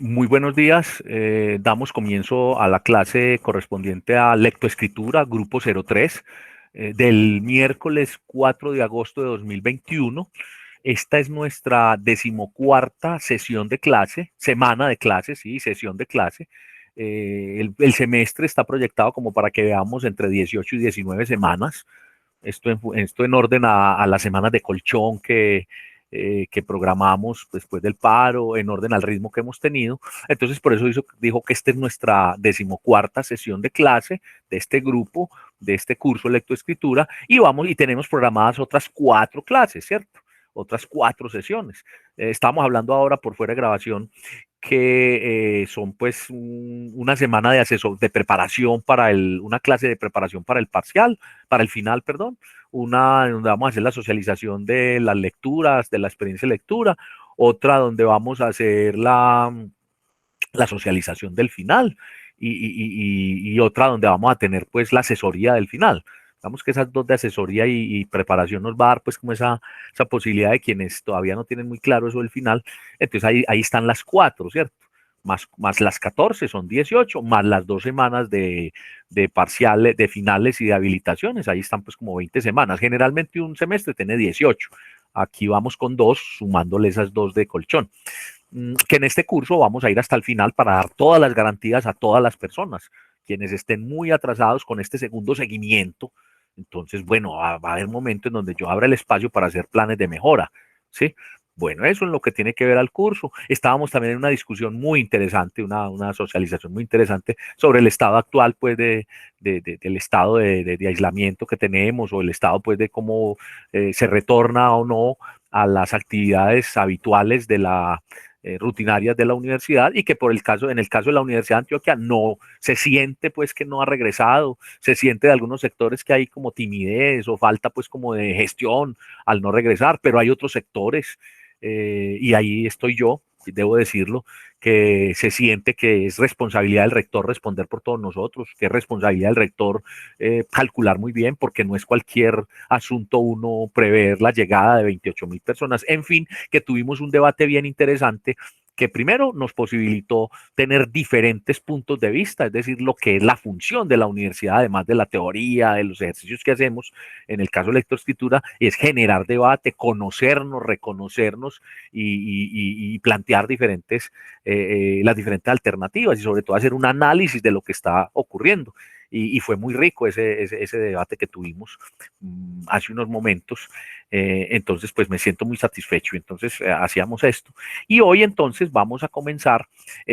Muy buenos días. Damos comienzo a la clase correspondiente a lectoescritura, grupo 03, del miércoles 4 de agosto de 2021. Esta es nuestra decimocuarta sesión de clase, semana de clase, sí, sesión de clase. El semestre está proyectado como para que veamos entre 18 y 19 semanas. Esto en orden a las semanas de colchón que programamos después del paro, en orden al ritmo que hemos tenido. Entonces, por eso dijo que esta es nuestra decimocuarta sesión de clase de este grupo, de este curso de lectoescritura, y tenemos programadas otras 4 clases, ¿cierto? Otras 4 sesiones. Estamos hablando ahora por fuera de grabación que son pues una semana de preparación una clase de preparación para el parcial, para el final, perdón, una donde vamos a hacer la socialización de las lecturas, de la experiencia de lectura, otra donde vamos a hacer la socialización del final y otra donde vamos a tener pues la asesoría del final. Digamos que esas dos de asesoría y preparación nos va a dar pues como esa posibilidad de quienes todavía no tienen muy claro eso del final. Entonces ahí están las 4, ¿cierto? Más las 14 son 18, más las 2 semanas de parciales, de finales y de habilitaciones, ahí están pues como 20 semanas. Generalmente un semestre tiene 18. Aquí vamos con 2, sumándole esas 2 de colchón. Que en este curso vamos a ir hasta el final para dar todas las garantías a todas las personas, quienes estén muy atrasados con este segundo seguimiento. Entonces, bueno, va a haber momentos en donde yo abra el espacio para hacer planes de mejora, ¿sí? Bueno, eso es lo que tiene que ver al curso. Estábamos también en una discusión muy interesante, una socialización muy interesante sobre el estado actual, pues, del estado de aislamiento que tenemos o el estado, pues, de cómo se retorna o no a las actividades habituales de la rutinarias de la universidad y que en el caso de la Universidad de Antioquia no se siente pues que no ha regresado, se siente de algunos sectores que hay como timidez o falta pues como de gestión al no regresar, pero hay otros sectores y ahí estoy yo, debo decirlo, que se siente que es responsabilidad del rector responder por todos nosotros, que es responsabilidad del rector calcular muy bien, porque no es cualquier asunto uno prever la llegada de 28.000 personas. En fin, que tuvimos un debate bien interesante que primero nos posibilitó tener diferentes puntos de vista, es decir, lo que es la función de la universidad, además de la teoría, de los ejercicios que hacemos, en el caso de lectoescritura, es generar debate, conocernos, reconocernos y plantear las diferentes alternativas y sobre todo hacer un análisis de lo que está ocurriendo. Y fue muy rico ese debate que tuvimos hace unos momentos. Entonces, pues me siento muy satisfecho. Entonces, hacíamos esto. Y hoy entonces vamos a comenzar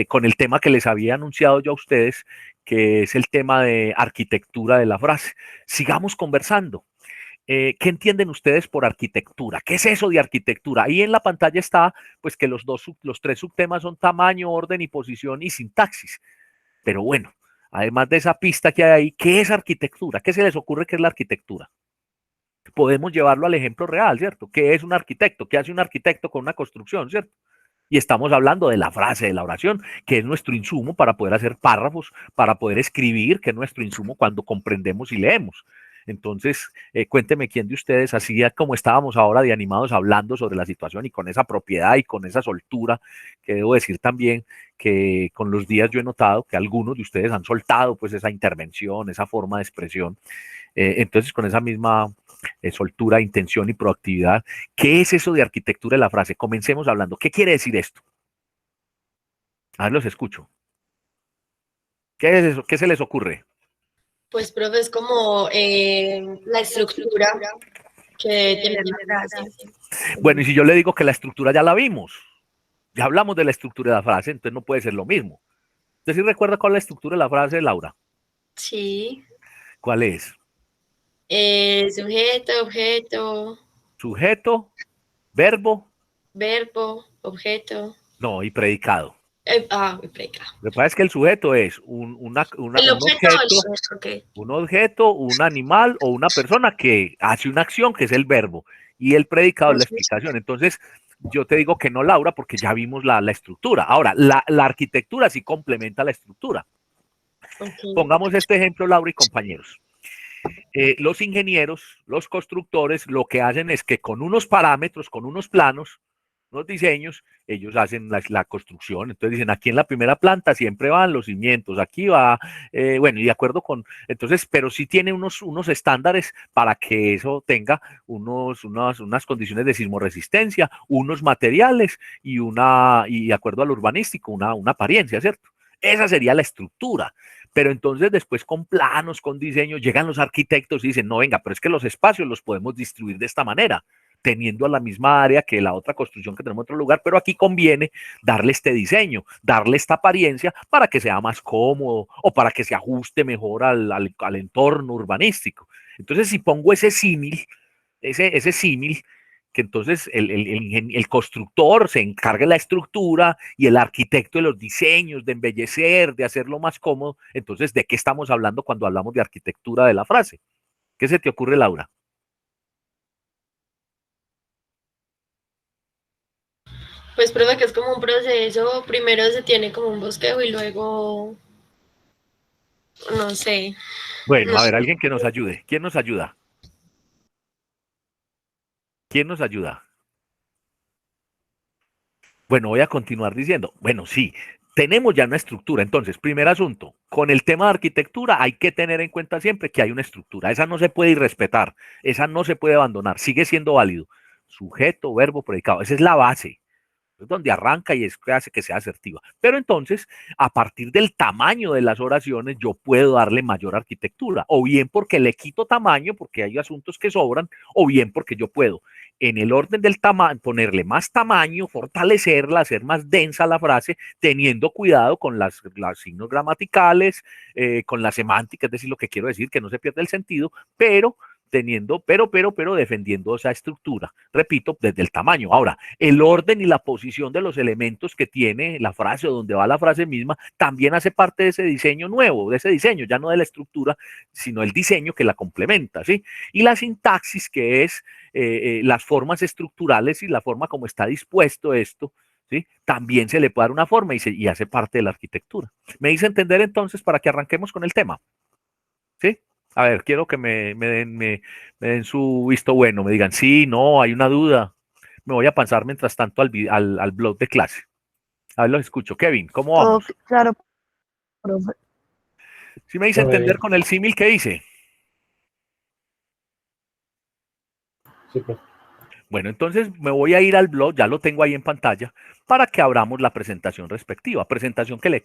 con el tema que les había anunciado yo a ustedes, que es el tema de arquitectura de la frase. Sigamos conversando. ¿Qué entienden ustedes por arquitectura? ¿Qué es eso de arquitectura? Ahí en la pantalla está, pues que los 3 subtemas son tamaño, orden y posición y sintaxis. Pero bueno, además de esa pista que hay ahí, ¿qué es arquitectura? ¿Qué se les ocurre que es la arquitectura? Podemos llevarlo al ejemplo real, ¿cierto? ¿Qué es un arquitecto? ¿Qué hace un arquitecto con una construcción, ¿cierto? Y estamos hablando de la frase, de la oración, que es nuestro insumo para poder hacer párrafos, para poder escribir, que es nuestro insumo cuando comprendemos y leemos. Entonces, cuénteme quién de ustedes, así como estábamos ahora de animados hablando sobre la situación y con esa propiedad y con esa soltura, que debo decir también que con los días yo he notado que algunos de ustedes han soltado pues esa intervención, esa forma de expresión. Entonces, con esa misma soltura, intención y proactividad, ¿qué es eso de arquitectura de la frase? Comencemos hablando. ¿Qué quiere decir esto? A ver, los escucho. ¿Qué es eso? ¿Qué se les ocurre? Pues, profe, es como la estructura que tiene la frase. Bueno, y si yo le digo que la estructura ya la vimos, ya hablamos de la estructura de la frase, entonces no puede ser lo mismo. ¿Usted sí recuerda cuál es la estructura de la frase, Laura? Sí. ¿Cuál es? Sujeto, objeto, Sujeto, verbo, verbo, objeto. no, y predicado. Implica. Lo que pasa es que el sujeto es El objeto, ok. un objeto, un animal o una persona que hace una acción, que es el verbo, y el predicado es la explicación. Entonces, yo te digo que no, Laura, porque ya vimos la estructura. Ahora, la arquitectura sí complementa la estructura. Okay. Pongamos este ejemplo, Laura y compañeros. Los ingenieros, los constructores, lo que hacen es que con unos parámetros, con unos planos, unos diseños, ellos hacen la construcción, entonces dicen, aquí en la primera planta siempre van los cimientos, aquí va, bueno, y de acuerdo con, entonces, pero sí tiene unos estándares para que eso tenga unas condiciones de sismoresistencia, unos materiales y de acuerdo al urbanístico, una apariencia, ¿cierto? Esa sería la estructura. Pero entonces después con planos, con diseño, llegan los arquitectos y dicen, no, venga, pero es que los espacios los podemos distribuir de esta manera, teniendo a la misma área que la otra construcción que tenemos en otro lugar, pero aquí conviene darle este diseño, darle esta apariencia para que sea más cómodo o para que se ajuste mejor al entorno urbanístico. Entonces, si pongo ese símil, ese símil, que entonces el constructor se encarga de la estructura y el arquitecto de los diseños, de embellecer, de hacerlo más cómodo. Entonces, ¿de qué estamos hablando cuando hablamos de arquitectura de la frase? ¿Qué se te ocurre, Laura? Pues, profe, que es como un proceso, primero se tiene como un bosquejo y luego, no sé, Bueno, no a sé. ver, alguien que nos ayude. ¿Quién nos ayuda? ¿Quién nos ayuda? Bueno, voy a continuar diciendo. Bueno, sí, tenemos ya una estructura. Entonces, primer asunto, con el tema de arquitectura hay que tener en cuenta siempre que hay una estructura. Esa no se puede irrespetar, esa no se puede abandonar, sigue siendo válido. Sujeto, verbo, predicado, esa es la base. Es donde arranca y es que hace que sea asertiva. Pero entonces, a partir del tamaño de las oraciones, yo puedo darle mayor arquitectura, o bien porque le quito tamaño, porque hay asuntos que sobran, o bien porque yo puedo, en el orden del tamaño, ponerle más tamaño, fortalecerla, hacer más densa la frase, teniendo cuidado con los signos gramaticales, con la semántica, es decir, lo que quiero decir, que no se pierda el sentido, pero teniendo, pero defendiendo esa estructura, repito, desde el tamaño. Ahora, el orden y la posición de los elementos que tiene la frase o donde va la frase misma también hace parte de ese diseño nuevo, de ese diseño, ya no de la estructura, sino el diseño que la complementa, ¿sí? Y la sintaxis, que es las formas estructurales y la forma como está dispuesto esto, ¿sí? También se le puede dar una forma y hace parte de la arquitectura. ¿Me hice entender entonces para que arranquemos con el tema? ¿Sí? A ver, quiero que me den su visto bueno, me digan, sí, no, hay una duda. Me voy a pasar mientras tanto al blog de clase. A ver, los escucho. Kevin, ¿cómo Todo vamos? claro, profe. ¿Sí me hice entender con el símil que hice? Sí, pues. Bueno, entonces me voy a ir al blog, ya lo tengo ahí en pantalla, para que abramos la presentación respectiva. Presentación que les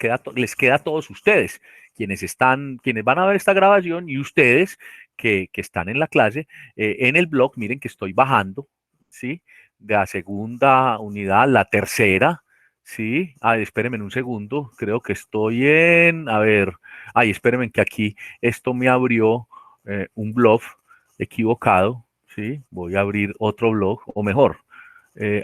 queda a todos ustedes, quienes van a ver esta grabación y ustedes que están en la clase, en el blog, miren que estoy bajando, ¿sí? De la segunda unidad, la tercera, ¿sí? Espérenme un segundo, creo que estoy a ver, espérenme que aquí esto me abrió un blog equivocado. Sí, voy a abrir otro blog, o mejor,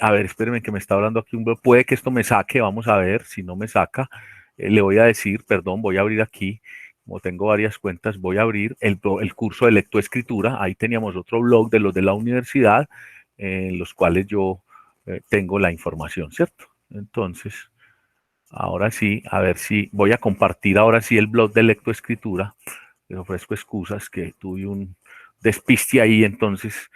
a ver, espérenme que me está hablando aquí un blog, puede que esto me saque, vamos a ver, si no me saca, le voy a decir, perdón, voy a abrir aquí, como tengo varias cuentas, voy a abrir el curso de lectoescritura, ahí teníamos otro blog de los de la universidad, en los cuales yo tengo la información, ¿cierto? Entonces, ahora sí, a ver si voy a compartir ahora sí el blog de lectoescritura, les ofrezco excusas que tuve un despiste ahí, entonces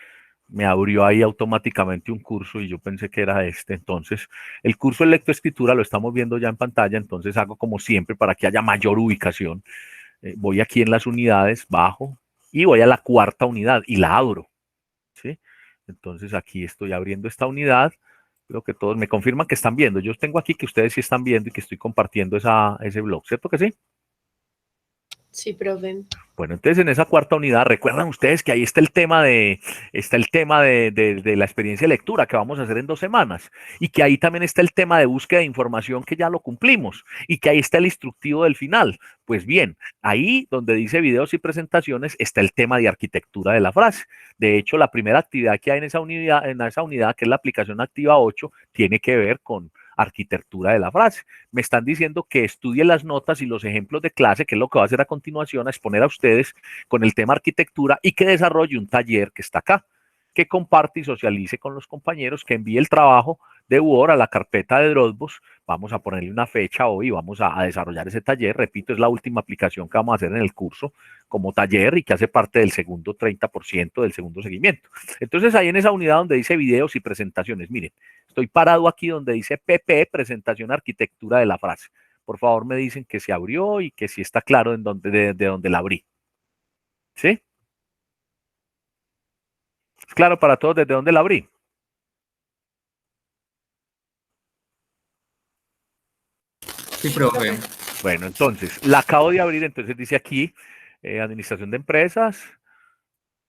me abrió ahí automáticamente un curso y yo pensé que era este. Entonces, el curso de lectoescritura lo estamos viendo ya en pantalla, entonces hago como siempre para que haya mayor ubicación. Voy aquí en las unidades, bajo y voy a la cuarta unidad y la abro, ¿sí? Entonces aquí estoy abriendo esta unidad. Creo que todos me confirman que están viendo. Yo tengo aquí que ustedes sí están viendo y que estoy compartiendo ese blog, ¿cierto que sí? Sí, profe. Bueno, entonces en esa cuarta unidad, recuerdan ustedes que ahí está el tema de la experiencia de lectura que vamos a hacer en 2 semanas y que ahí también está el tema de búsqueda de información que ya lo cumplimos y que ahí está el instructivo del final. Pues bien, ahí donde dice videos y presentaciones está el tema de arquitectura de la frase. De hecho, la primera actividad que hay en esa unidad, que es la aplicación activa 8, tiene que ver con arquitectura de la frase. Me están diciendo que estudie las notas y los ejemplos de clase, que es lo que va a hacer a continuación, a exponer a ustedes con el tema arquitectura y que desarrolle un taller que está acá, que comparte y socialice con los compañeros, que envíe el trabajo de Word a la carpeta de Dropbox. Vamos a ponerle una fecha hoy, vamos a desarrollar ese taller. Repito, es la última aplicación que vamos a hacer en el curso como taller y que hace parte del segundo 30% del segundo seguimiento. Entonces, ahí en esa unidad donde dice videos y presentaciones, miren, estoy parado aquí donde dice PP, presentación arquitectura de la frase. Por favor, me dicen que se abrió y que si está claro en de dónde la abrí. ¿Sí? ¿Es claro para todos desde dónde la abrí? Sí, profe. Bueno, entonces, la acabo de abrir, entonces dice aquí, administración de empresas,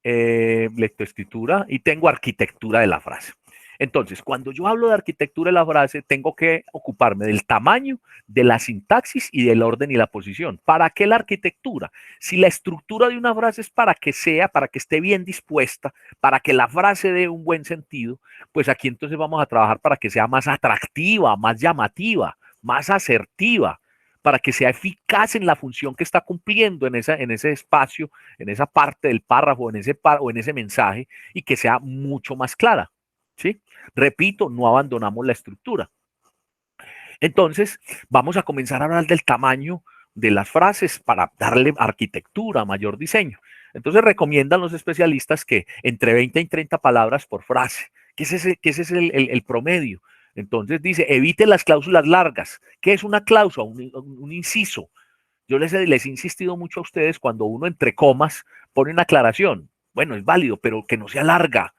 lectoescritura y tengo arquitectura de la frase. Entonces, cuando yo hablo de arquitectura de la frase, tengo que ocuparme del tamaño, de la sintaxis y del orden y la posición. ¿Para qué la arquitectura? Si la estructura de una frase es para que esté bien dispuesta, para que la frase dé un buen sentido, pues aquí entonces vamos a trabajar para que sea más atractiva, más llamativa, más asertiva, para que sea eficaz en la función que está cumpliendo en ese espacio, en esa parte del párrafo, o en ese mensaje, y que sea mucho más clara. ¿Sí? Repito, no abandonamos la estructura. Entonces, vamos a comenzar a hablar del tamaño de las frases para darle arquitectura, mayor diseño. Entonces, recomiendan los especialistas que entre 20 y 30 palabras por frase, que ese es el promedio. Entonces dice, evite las cláusulas largas. ¿Qué es una cláusula? Un inciso. Yo les he insistido mucho a ustedes cuando uno entre comas pone una aclaración. Bueno, es válido, pero que no sea larga.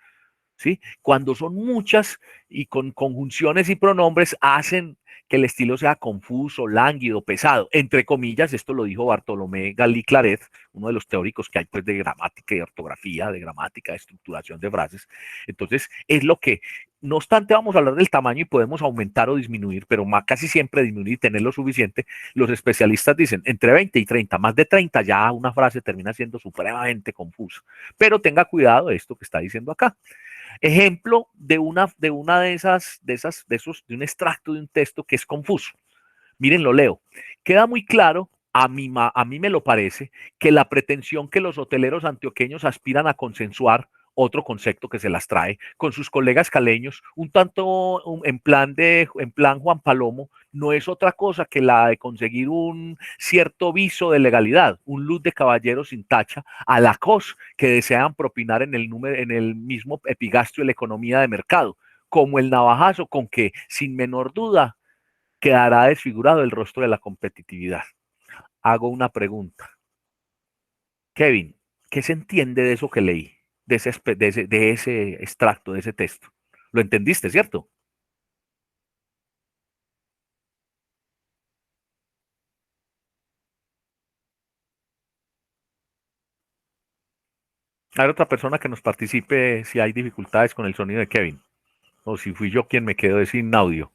¿Sí? Cuando son muchas y con conjunciones y pronombres hacen que el estilo sea confuso, lánguido, pesado. Entre comillas, esto lo dijo Bartolomé Galí Claret, uno de los teóricos que hay pues, de gramática y ortografía, de gramática, de estructuración de frases. Entonces, es lo que, no obstante, vamos a hablar del tamaño y podemos aumentar o disminuir, pero casi siempre disminuir y tener lo suficiente. Los especialistas dicen entre 20 y 30, más de 30 ya una frase termina siendo supremamente confusa. Pero tenga cuidado de esto que está diciendo acá. Ejemplo de un extracto de un texto que es confuso. Miren, lo leo. Queda muy claro, a mí me lo parece, que la pretensión que los hoteleros antioqueños aspiran a consensuar, otro concepto que se las trae, con sus colegas caleños, un tanto en plan Juan Palomo, no es otra cosa que la de conseguir un cierto viso de legalidad, un luz de caballero sin tacha, a la cos que desean propinar en el mismo epigastrio de la economía de mercado, como el navajazo con que, sin menor duda, quedará desfigurado el rostro de la competitividad. Hago una pregunta. Kevin, ¿qué se entiende de eso que leí? De ese extracto, de ese texto. ¿Lo entendiste, cierto? Hay otra persona que nos participe si hay dificultades con el sonido de Kevin. O si fui yo quien me quedó sin audio.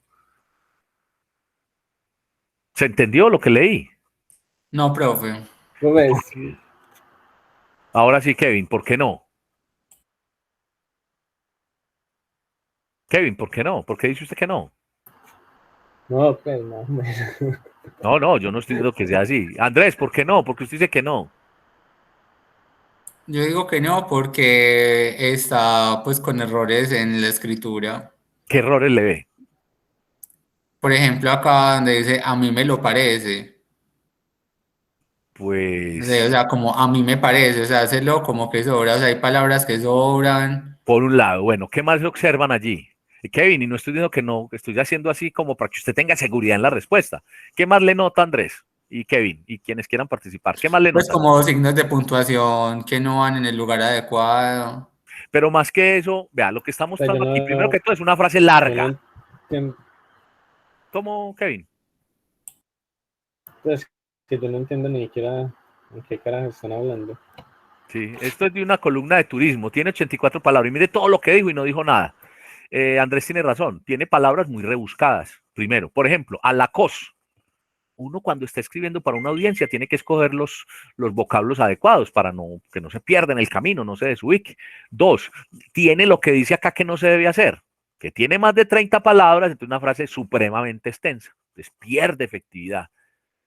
¿Se entendió lo que leí? No, profe. Ahora sí, Kevin, ¿por qué no? Kevin, ¿por qué no? ¿Por qué dice usted que no? No, pues, no. No, yo no estoy diciendo que sea así. Andrés, ¿por qué no? Porque usted dice que no. Yo digo que no porque está pues con errores en la escritura. ¿Qué errores le ve? Por ejemplo, acá donde dice a mí me lo parece. O Pues, sea, como a mí me parece, o sea, hacerlo como que sobra, o sea, hay palabras que sobran. por un lado, bueno, ¿qué más se observan allí? Kevin, y no estoy diciendo que no, estoy haciendo así como para que usted tenga seguridad en la respuesta. ¿Qué más le nota Andrés y Kevin y quienes quieran participar? ¿Qué más le Pues notan? como signos de puntuación que no van en el lugar adecuado. Pero más que eso, vea, lo que está Pues yo mostrando aquí, primero no, que todo, es una frase yo larga. no entiendo, ¿Cómo, Kevin? pues, que yo no entiendo ni siquiera en qué caras están hablando. Sí, esto es de una columna de turismo, tiene 84 palabras y mire todo lo que dijo y no dijo nada. Andrés tiene razón, tiene palabras muy rebuscadas. Primero, por ejemplo, a la cos. Uno cuando está escribiendo para una audiencia tiene que escoger los vocablos adecuados para que no se pierda en el camino, no se desubique. Dos, tiene lo que dice acá que no se debe hacer, que tiene más de 30 palabras, entonces una frase supremamente extensa, entonces pierde efectividad.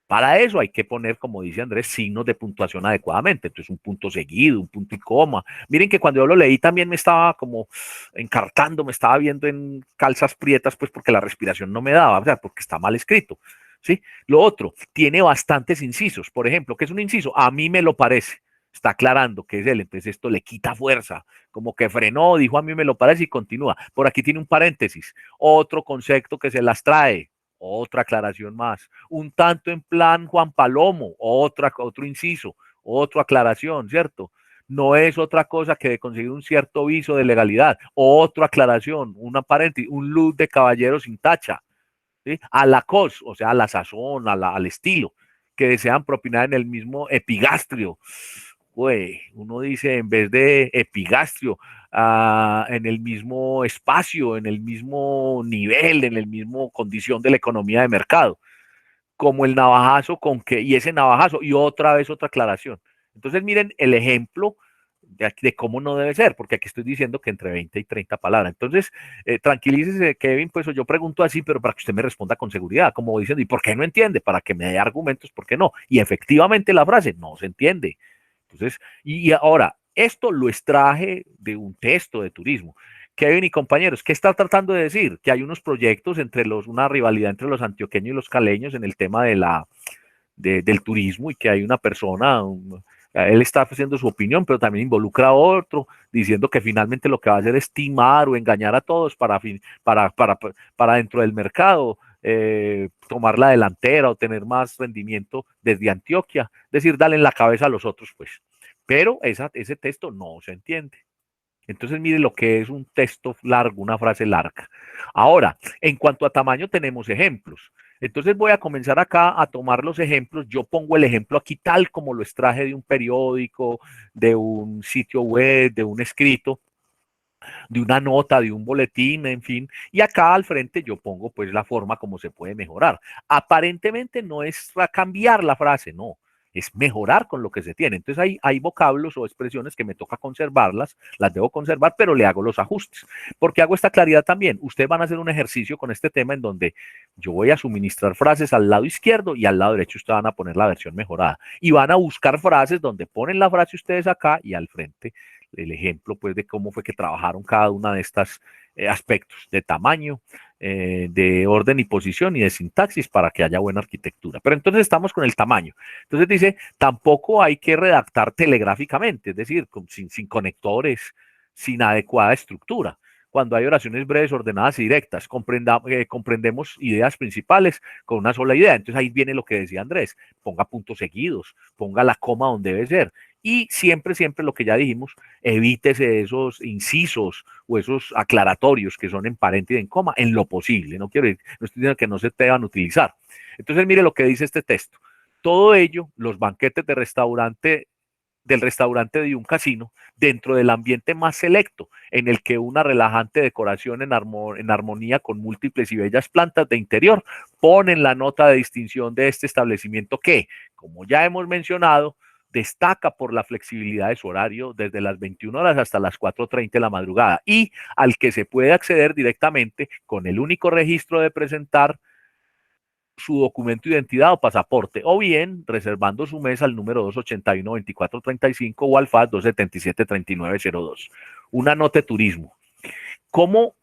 Para eso hay que poner, como dice Andrés, signos de puntuación adecuadamente. Entonces, un punto seguido, un punto y coma. Miren que cuando yo lo leí también me estaba como encartando, me estaba viendo en calzas prietas, pues porque la respiración no me daba, o sea, porque está mal escrito. ¿Sí? Lo otro, tiene bastantes incisos. Por ejemplo, ¿qué es un inciso? A mí me lo parece. está aclarando que es él, entonces esto le quita fuerza, como que frenó, dijo a mí me lo parece y continúa. Por aquí tiene un paréntesis, otro concepto que se las trae, otra aclaración más, un tanto en plan Juan Palomo, otro inciso, otra aclaración, ¿cierto? No es otra cosa que de conseguir un cierto viso de legalidad, otra aclaración, una paréntesis, un luz de caballero sin tacha, ¿sí? A la cos, o sea, a la sazón, al estilo, que desean propinar en el mismo epigastrio. Güey, uno dice en vez de epigastrio, en el mismo espacio, en el mismo nivel, en el mismo condición de la economía de mercado, como el navajazo con que, y ese navajazo, y otra vez otra aclaración. Entonces miren el ejemplo de cómo no debe ser, porque aquí estoy diciendo que entre 20 y 30 palabras. Entonces, tranquilícese, Kevin, pues yo pregunto así, pero para que usted me responda con seguridad, como diciendo, ¿y por qué no entiende? Para que me dé argumentos, ¿por qué no? Y efectivamente la frase no se entiende. Entonces, y ahora, esto lo extraje de un texto de turismo. Kevin y compañeros, ¿qué está tratando de decir? Que hay unos proyectos una rivalidad entre los antioqueños y los caleños en el tema del turismo y que hay una persona, él está haciendo su opinión, pero también involucra a otro, diciendo que finalmente lo que va a hacer es timar o engañar a todos para dentro del mercado tomar la delantera o tener más rendimiento desde Antioquia, es decir, darle en la cabeza a los otros, pues. Pero ese texto no se entiende. Entonces, mire lo que es un texto largo, una frase larga. Ahora, en cuanto a tamaño, tenemos ejemplos. Entonces voy a comenzar acá a tomar los ejemplos. Yo pongo el ejemplo aquí tal como lo extraje de un periódico, de un sitio web, de un escrito, de una nota, de un boletín, en fin. Y acá al frente yo pongo pues la forma como se puede mejorar. Aparentemente no es cambiar la frase, no. Es mejorar con lo que se tiene. Entonces hay vocablos o expresiones que me toca conservarlas, las debo conservar, pero le hago los ajustes. Porque hago esta claridad también. Ustedes van a hacer un ejercicio con este tema en donde yo voy a suministrar frases al lado izquierdo y al lado derecho ustedes van a poner la versión mejorada. Y van a buscar frases donde ponen la frase ustedes acá y al frente el ejemplo pues de cómo fue que trabajaron cada una de estas aspectos de tamaño, de orden y posición y de sintaxis para que haya buena arquitectura. Pero entonces estamos con el tamaño. Entonces dice, tampoco hay que redactar telegráficamente, es decir, sin conectores, sin adecuada estructura. Cuando hay oraciones breves, ordenadas y directas, comprendemos ideas principales con una sola idea. Entonces ahí viene lo que decía Andrés, ponga puntos seguidos, ponga la coma donde debe ser. Y siempre, siempre lo que ya dijimos, evítese esos incisos o esos aclaratorios que son en paréntesis y en coma, en lo posible. No estoy diciendo que no se deban utilizar. Entonces, mire lo que dice este texto. Todo ello, los banquetes del restaurante de un casino, dentro del ambiente más selecto, en el que una relajante decoración en armonía con múltiples y bellas plantas de interior ponen la nota de distinción de este establecimiento que, como ya hemos mencionado, destaca por la flexibilidad de su horario desde las 21 horas hasta las 4:30 de la madrugada y al que se puede acceder directamente con el único registro de presentar su documento de identidad o pasaporte, o bien reservando su mesa al número 281-2435 o al FAS 277-3902. Una nota de turismo. ¿Cómo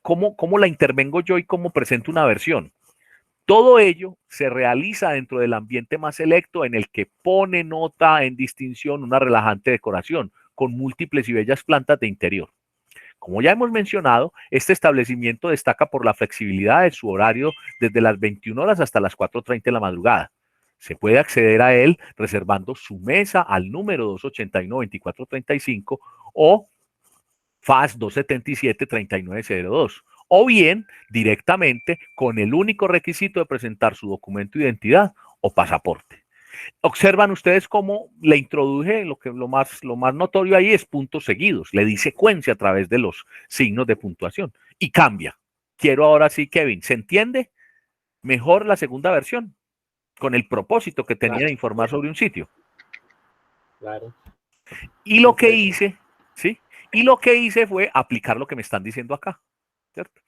la intervengo yo y cómo presento una versión? Todo ello se realiza dentro del ambiente más selecto en el que pone nota en distinción una relajante decoración con múltiples y bellas plantas de interior. Como ya hemos mencionado, este establecimiento destaca por la flexibilidad de su horario desde las 21 horas hasta las 4:30 de la madrugada. Se puede acceder a él reservando su mesa al número 281-2435 o FAS 277-3902 o bien directamente con el único requisito de presentar su documento de identidad o pasaporte. Observan ustedes cómo le introduje lo más notorio ahí es puntos seguidos, le di secuencia a través de los signos de puntuación y cambia. Quiero ahora sí, Kevin, ¿se entiende mejor la segunda versión? Con el propósito que tenía de informar sobre un sitio. Claro. Y lo que hice, ¿sí? Y lo que hice fue aplicar lo que me están diciendo acá, ¿cierto?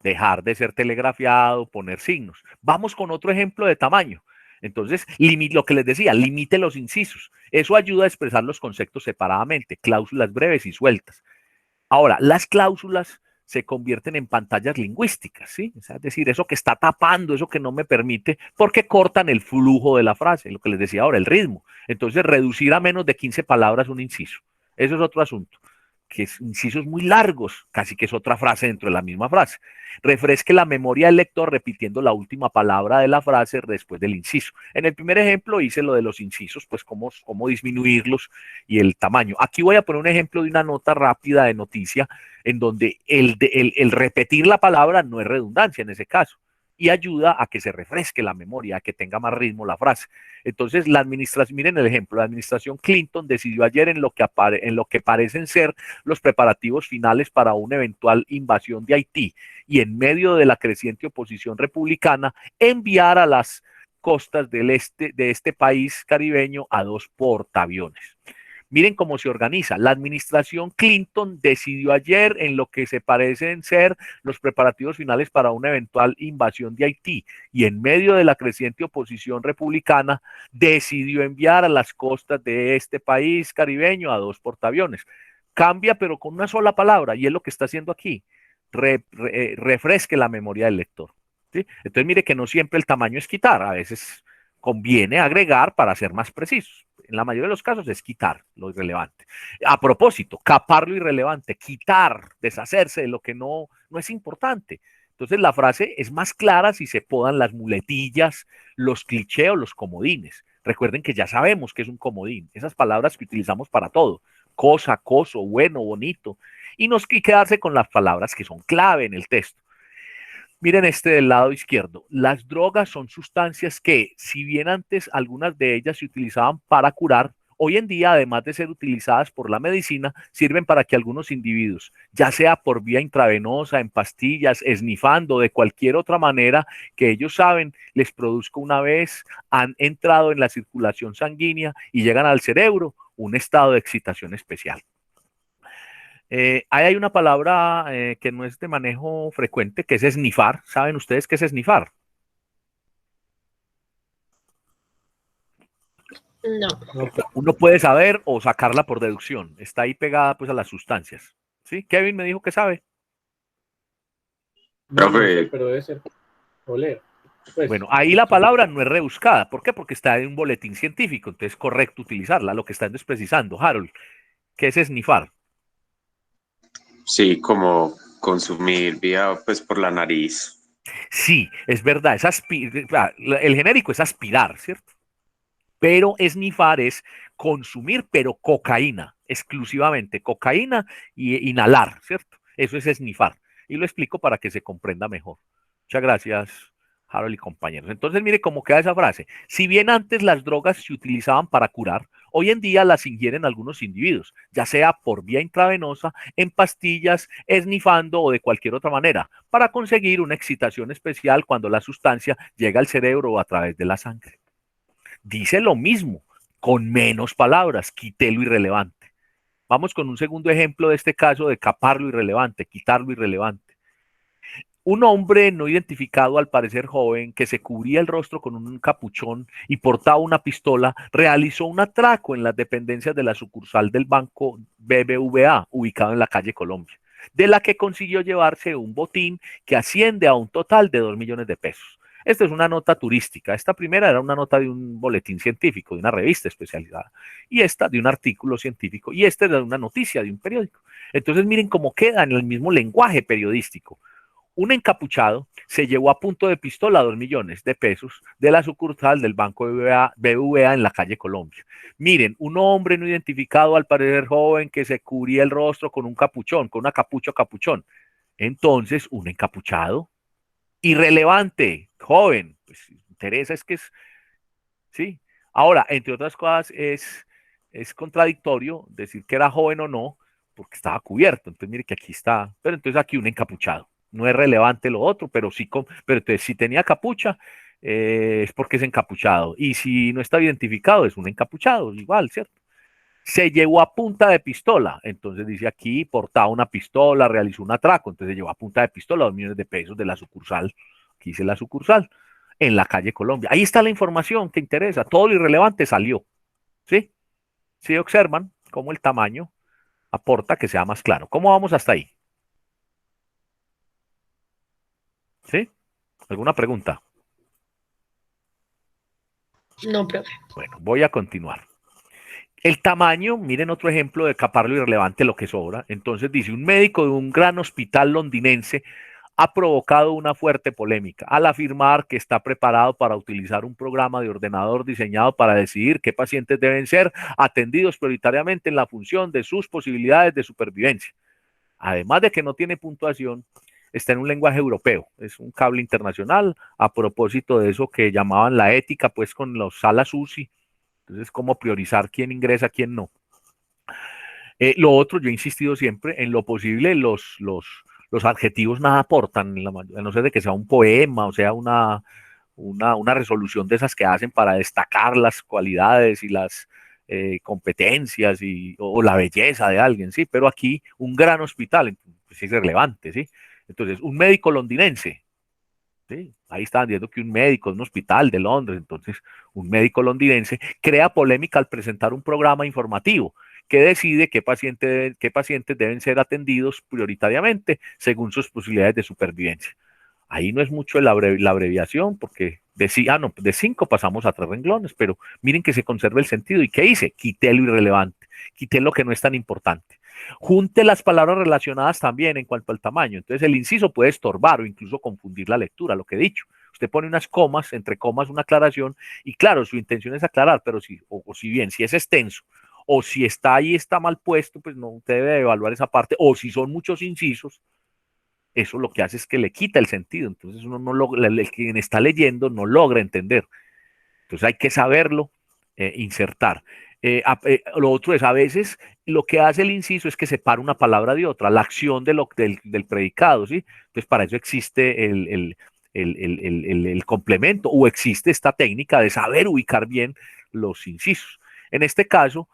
Dejar de ser telegrafiado, poner signos. Vamos con otro ejemplo de tamaño. Entonces, lo que les decía, limite los incisos. Eso ayuda a expresar los conceptos separadamente, cláusulas breves y sueltas. Ahora, las cláusulas se convierten en pantallas lingüísticas, ¿sí? O sea, es decir, eso que está tapando, eso que no me permite, porque cortan el flujo de la frase, lo que les decía ahora, el ritmo. Entonces, reducir a menos de 15 palabras un inciso. Eso es otro asunto, que es incisos muy largos, casi que es otra frase dentro de la misma frase. Refresque la memoria del lector repitiendo la última palabra de la frase después del inciso. En el primer ejemplo hice lo de los incisos, pues cómo disminuirlos y el tamaño. Aquí voy a poner un ejemplo de una nota rápida de noticia en donde el repetir la palabra no es redundancia en ese caso y ayuda a que se refresque la memoria, a que tenga más ritmo la frase. Entonces, la administración, miren el ejemplo, la administración Clinton decidió ayer en lo que parecen ser los preparativos finales para una eventual invasión de Haití y en medio de la creciente oposición republicana, enviar a las costas de este país caribeño a 2 portaaviones. Miren cómo se organiza. La administración Clinton decidió ayer en lo que se parecen ser los preparativos finales para una eventual invasión de Haití y en medio de la creciente oposición republicana decidió enviar a las costas de este país caribeño a 2 portaaviones. Cambia pero con una sola palabra y es lo que está haciendo aquí. Refresque la memoria del lector. ¿Sí? Entonces mire que no siempre el tamaño es quitar, a veces conviene agregar para ser más precisos. En la mayoría de los casos es quitar lo irrelevante. A propósito, capar lo irrelevante, quitar, deshacerse de lo que no es importante. Entonces la frase es más clara si se podan las muletillas, los clichés o los comodines. Recuerden que ya sabemos que es un comodín, esas palabras que utilizamos para todo, cosa, coso, bueno, bonito, y quedarse con las palabras que son clave en el texto. Miren este del lado izquierdo. Las drogas son sustancias que, si bien antes algunas de ellas se utilizaban para curar, hoy en día, además de ser utilizadas por la medicina, sirven para que algunos individuos, ya sea por vía intravenosa, en pastillas, esnifando, de cualquier otra manera que ellos saben, les produzca una vez han entrado en la circulación sanguínea y llegan al cerebro, un estado de excitación especial. Ahí hay una palabra que no es de manejo frecuente, que es esnifar. ¿Saben ustedes qué es esnifar? No. Uno puede saber o sacarla por deducción. Está ahí pegada pues a las sustancias. ¿Sí? Kevin me dijo que sabe. No, no sé, pero debe ser oler. Pues, bueno, ahí la palabra no es rebuscada. ¿Por qué? Porque está en un boletín científico. Entonces es correcto utilizarla. Lo que están es precisando. Harold, ¿qué es esnifar? Sí, como consumir vía, pues por la nariz. Sí, es verdad. El genérico es aspirar, ¿cierto? Pero esnifar es consumir, pero cocaína, exclusivamente cocaína y inhalar, ¿cierto? Eso es esnifar. Y lo explico para que se comprenda mejor. Muchas gracias, Harold y compañeros. Entonces, mire cómo queda esa frase. Si bien antes las drogas se utilizaban para curar, hoy en día las ingieren algunos individuos, ya sea por vía intravenosa, en pastillas, esnifando o de cualquier otra manera, para conseguir una excitación especial cuando la sustancia llega al cerebro o a través de la sangre. Dice lo mismo, con menos palabras, quité lo irrelevante. Vamos con un segundo ejemplo de este caso de capar lo irrelevante, quitar lo irrelevante. Un hombre no identificado, al parecer joven, que se cubría el rostro con un capuchón y portaba una pistola, realizó un atraco en las dependencias de la sucursal del banco BBVA, ubicado en la calle Colombia, de la que consiguió llevarse un botín que asciende a un total de 2 millones de pesos. Esta es una nota turística. Esta primera era una nota de un boletín científico, de una revista especializada, y esta de un artículo científico, y esta de una noticia de un periódico. Entonces miren cómo queda en el mismo lenguaje periodístico. Un encapuchado se llevó a punto de pistola 2 millones de pesos de la sucursal del Banco BBVA en la calle Colombia. Miren, un hombre no identificado, al parecer joven, que se cubría el rostro con un capuchón, con una capuchón. Entonces, un encapuchado irrelevante, joven, pues interesa es que es, sí. Ahora, entre otras cosas, es contradictorio decir que era joven o no, porque estaba cubierto. Entonces, mire que aquí está, pero entonces aquí un encapuchado. No es relevante lo otro, pero sí, pero entonces si tenía capucha, es porque es encapuchado. Y si no está identificado, es un encapuchado, igual, ¿cierto? Se llevó a punta de pistola. Entonces dice aquí, portaba una pistola, realizó un atraco. Entonces llevó a punta de pistola 2 millones de pesos de la sucursal. Aquí dice la sucursal, en la calle Colombia. Ahí está la información que interesa. Todo lo irrelevante salió. ¿Sí? ¿Sí observan cómo el tamaño aporta que sea más claro? ¿Cómo vamos hasta ahí? ¿Sí? ¿Alguna pregunta? No, profe. Bueno, voy a continuar. El tamaño, miren otro ejemplo de capar lo irrelevante, lo que sobra. Entonces dice, un médico de un gran hospital londinense ha provocado una fuerte polémica al afirmar que está preparado para utilizar un programa de ordenador diseñado para decidir qué pacientes deben ser atendidos prioritariamente en la función de sus posibilidades de supervivencia. Además de que no tiene puntuación, está en un lenguaje europeo, es un cable internacional a propósito de eso que llamaban la ética, pues con los salas UCI, entonces cómo priorizar quién ingresa, quién no. Lo otro, yo he insistido siempre, en lo posible los adjetivos nada aportan, a no ser de que sea un poema o sea una resolución de esas que hacen para destacar las cualidades y las competencias o la belleza de alguien, ¿sí? Pero aquí un gran hospital, pues es irrelevante, ¿sí? Entonces, un médico londinense, ¿sí? Ahí estaban diciendo que un médico de un hospital de Londres, entonces un médico londinense crea polémica al presentar un programa informativo que decide qué pacientes deben ser atendidos prioritariamente según sus posibilidades de supervivencia. Ahí no es mucho la abreviación, porque de 5 pasamos a 3 renglones, pero miren que se conserva el sentido. ¿Y qué hice? Quité lo irrelevante, quité lo que no es tan importante. Junte las palabras relacionadas también en cuanto al tamaño. Entonces el inciso puede estorbar o incluso confundir la lectura, lo que he dicho. Usted pone unas comas, entre comas una aclaración, y claro, su intención es aclarar, pero si bien si es extenso, o si está ahí está mal puesto, pues no usted debe evaluar esa parte, o si son muchos incisos, eso lo que hace es que le quita el sentido. Entonces uno no logra, quien está leyendo no logra entender. Entonces hay que saberlo insertar. Lo otro es, a veces lo que hace el inciso es que separa una palabra de otra, la acción del predicado, ¿sí? Entonces para eso existe el complemento o existe esta técnica de saber ubicar bien los incisos. En este caso,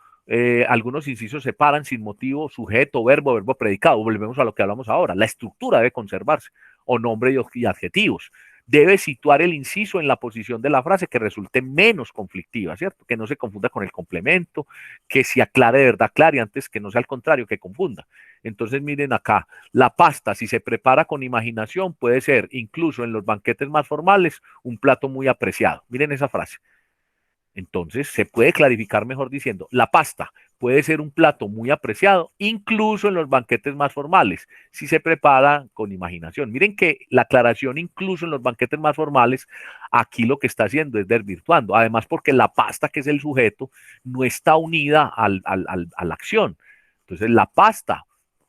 algunos incisos separan sin motivo sujeto, verbo predicado. Volvemos a lo que hablamos ahora. La estructura debe conservarse, o nombre y adjetivos. Debe situar el inciso en la posición de la frase que resulte menos conflictiva, ¿cierto? Que no se confunda con el complemento, que se aclare de verdad, claro, y antes que no sea al contrario, que confunda. Entonces, miren acá, la pasta, si se prepara con imaginación, puede ser, incluso en los banquetes más formales, un plato muy apreciado. Miren esa frase. Entonces, se puede clarificar mejor diciendo, la pasta puede ser un plato muy apreciado, incluso en los banquetes más formales, si se prepara con imaginación. Miren que la aclaración, incluso en los banquetes más formales, aquí lo que está haciendo es desvirtuando. Además, porque la pasta, que es el sujeto, no está unida a la acción. Entonces, la pasta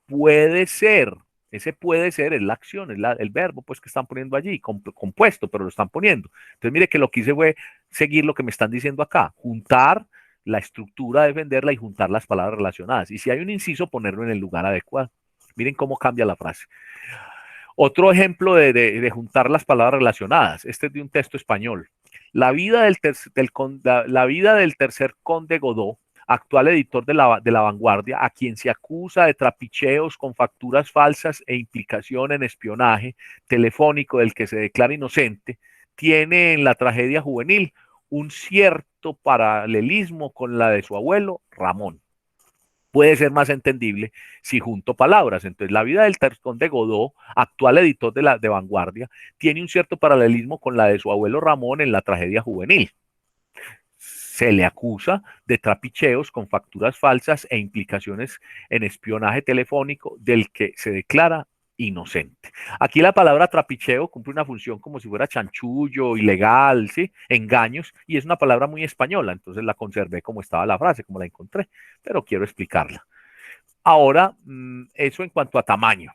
puede ser, ese puede ser es la acción, es el verbo pues que están poniendo allí, compuesto, pero lo están poniendo. Entonces, mire que lo que hice fue seguir lo que me están diciendo acá, juntar la estructura, defenderla y juntar las palabras relacionadas. Y si hay un inciso, ponerlo en el lugar adecuado. Miren cómo cambia la frase. Otro ejemplo de juntar las palabras relacionadas. Este es de un texto español. La vida del tercer conde Godó, actual editor de la Vanguardia, a quien se acusa de trapicheos con facturas falsas e implicación en espionaje telefónico del que se declara inocente, tiene en la tragedia juvenil un cierto paralelismo con la de su abuelo Ramón. Puede ser más entendible si junto palabras. Entonces, la vida del Tercón de Godó, actual editor de Vanguardia, tiene un cierto paralelismo con la de su abuelo Ramón en la tragedia juvenil. Se le acusa de trapicheos con facturas falsas e implicaciones en espionaje telefónico del que se declara inocente. Aquí la palabra trapicheo cumple una función como si fuera chanchullo, ilegal, ¿sí? Engaños, y es una palabra muy española, entonces la conservé como estaba la frase, como la encontré, pero quiero explicarla. Ahora, eso en cuanto a tamaño.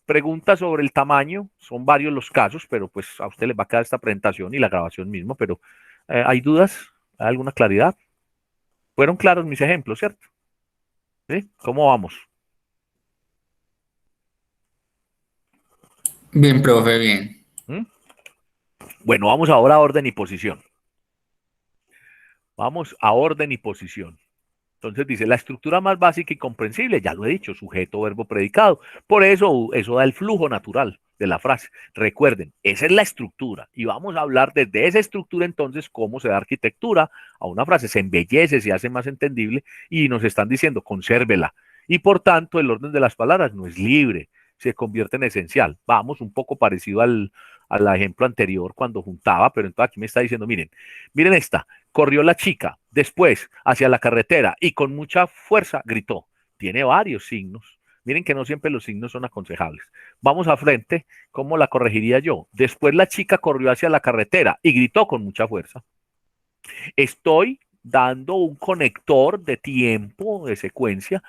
Preguntas sobre el tamaño, son varios los casos, pero pues a usted les va a quedar esta presentación y la grabación mismo, pero ¿hay dudas? ¿Hay alguna claridad? Fueron claros mis ejemplos, ¿cierto? ¿Sí? ¿Cómo vamos? Bien, profe, bien. ¿Mm? Bueno, vamos ahora a orden y posición. Vamos a orden y posición. Entonces dice, la estructura más básica y comprensible, ya lo he dicho, sujeto, verbo, predicado. Por eso, eso da el flujo natural de la frase. Recuerden, esa es la estructura. Y vamos a hablar desde esa estructura entonces cómo se da arquitectura a una frase. Se embellece, se hace más entendible y nos están diciendo, consérvela. Y por tanto, el orden de las palabras no es libre. se convierte en esencial. Vamos, un poco parecido al ejemplo anterior cuando juntaba, pero entonces aquí me está diciendo, miren esta, corrió la chica, después hacia la carretera y con mucha fuerza gritó. Tiene varios signos. Miren que no siempre los signos son aconsejables. Vamos a frente, ¿cómo la corregiría yo? Después la chica corrió hacia la carretera y gritó con mucha fuerza. Estoy dando un conector de tiempo, de secuencia,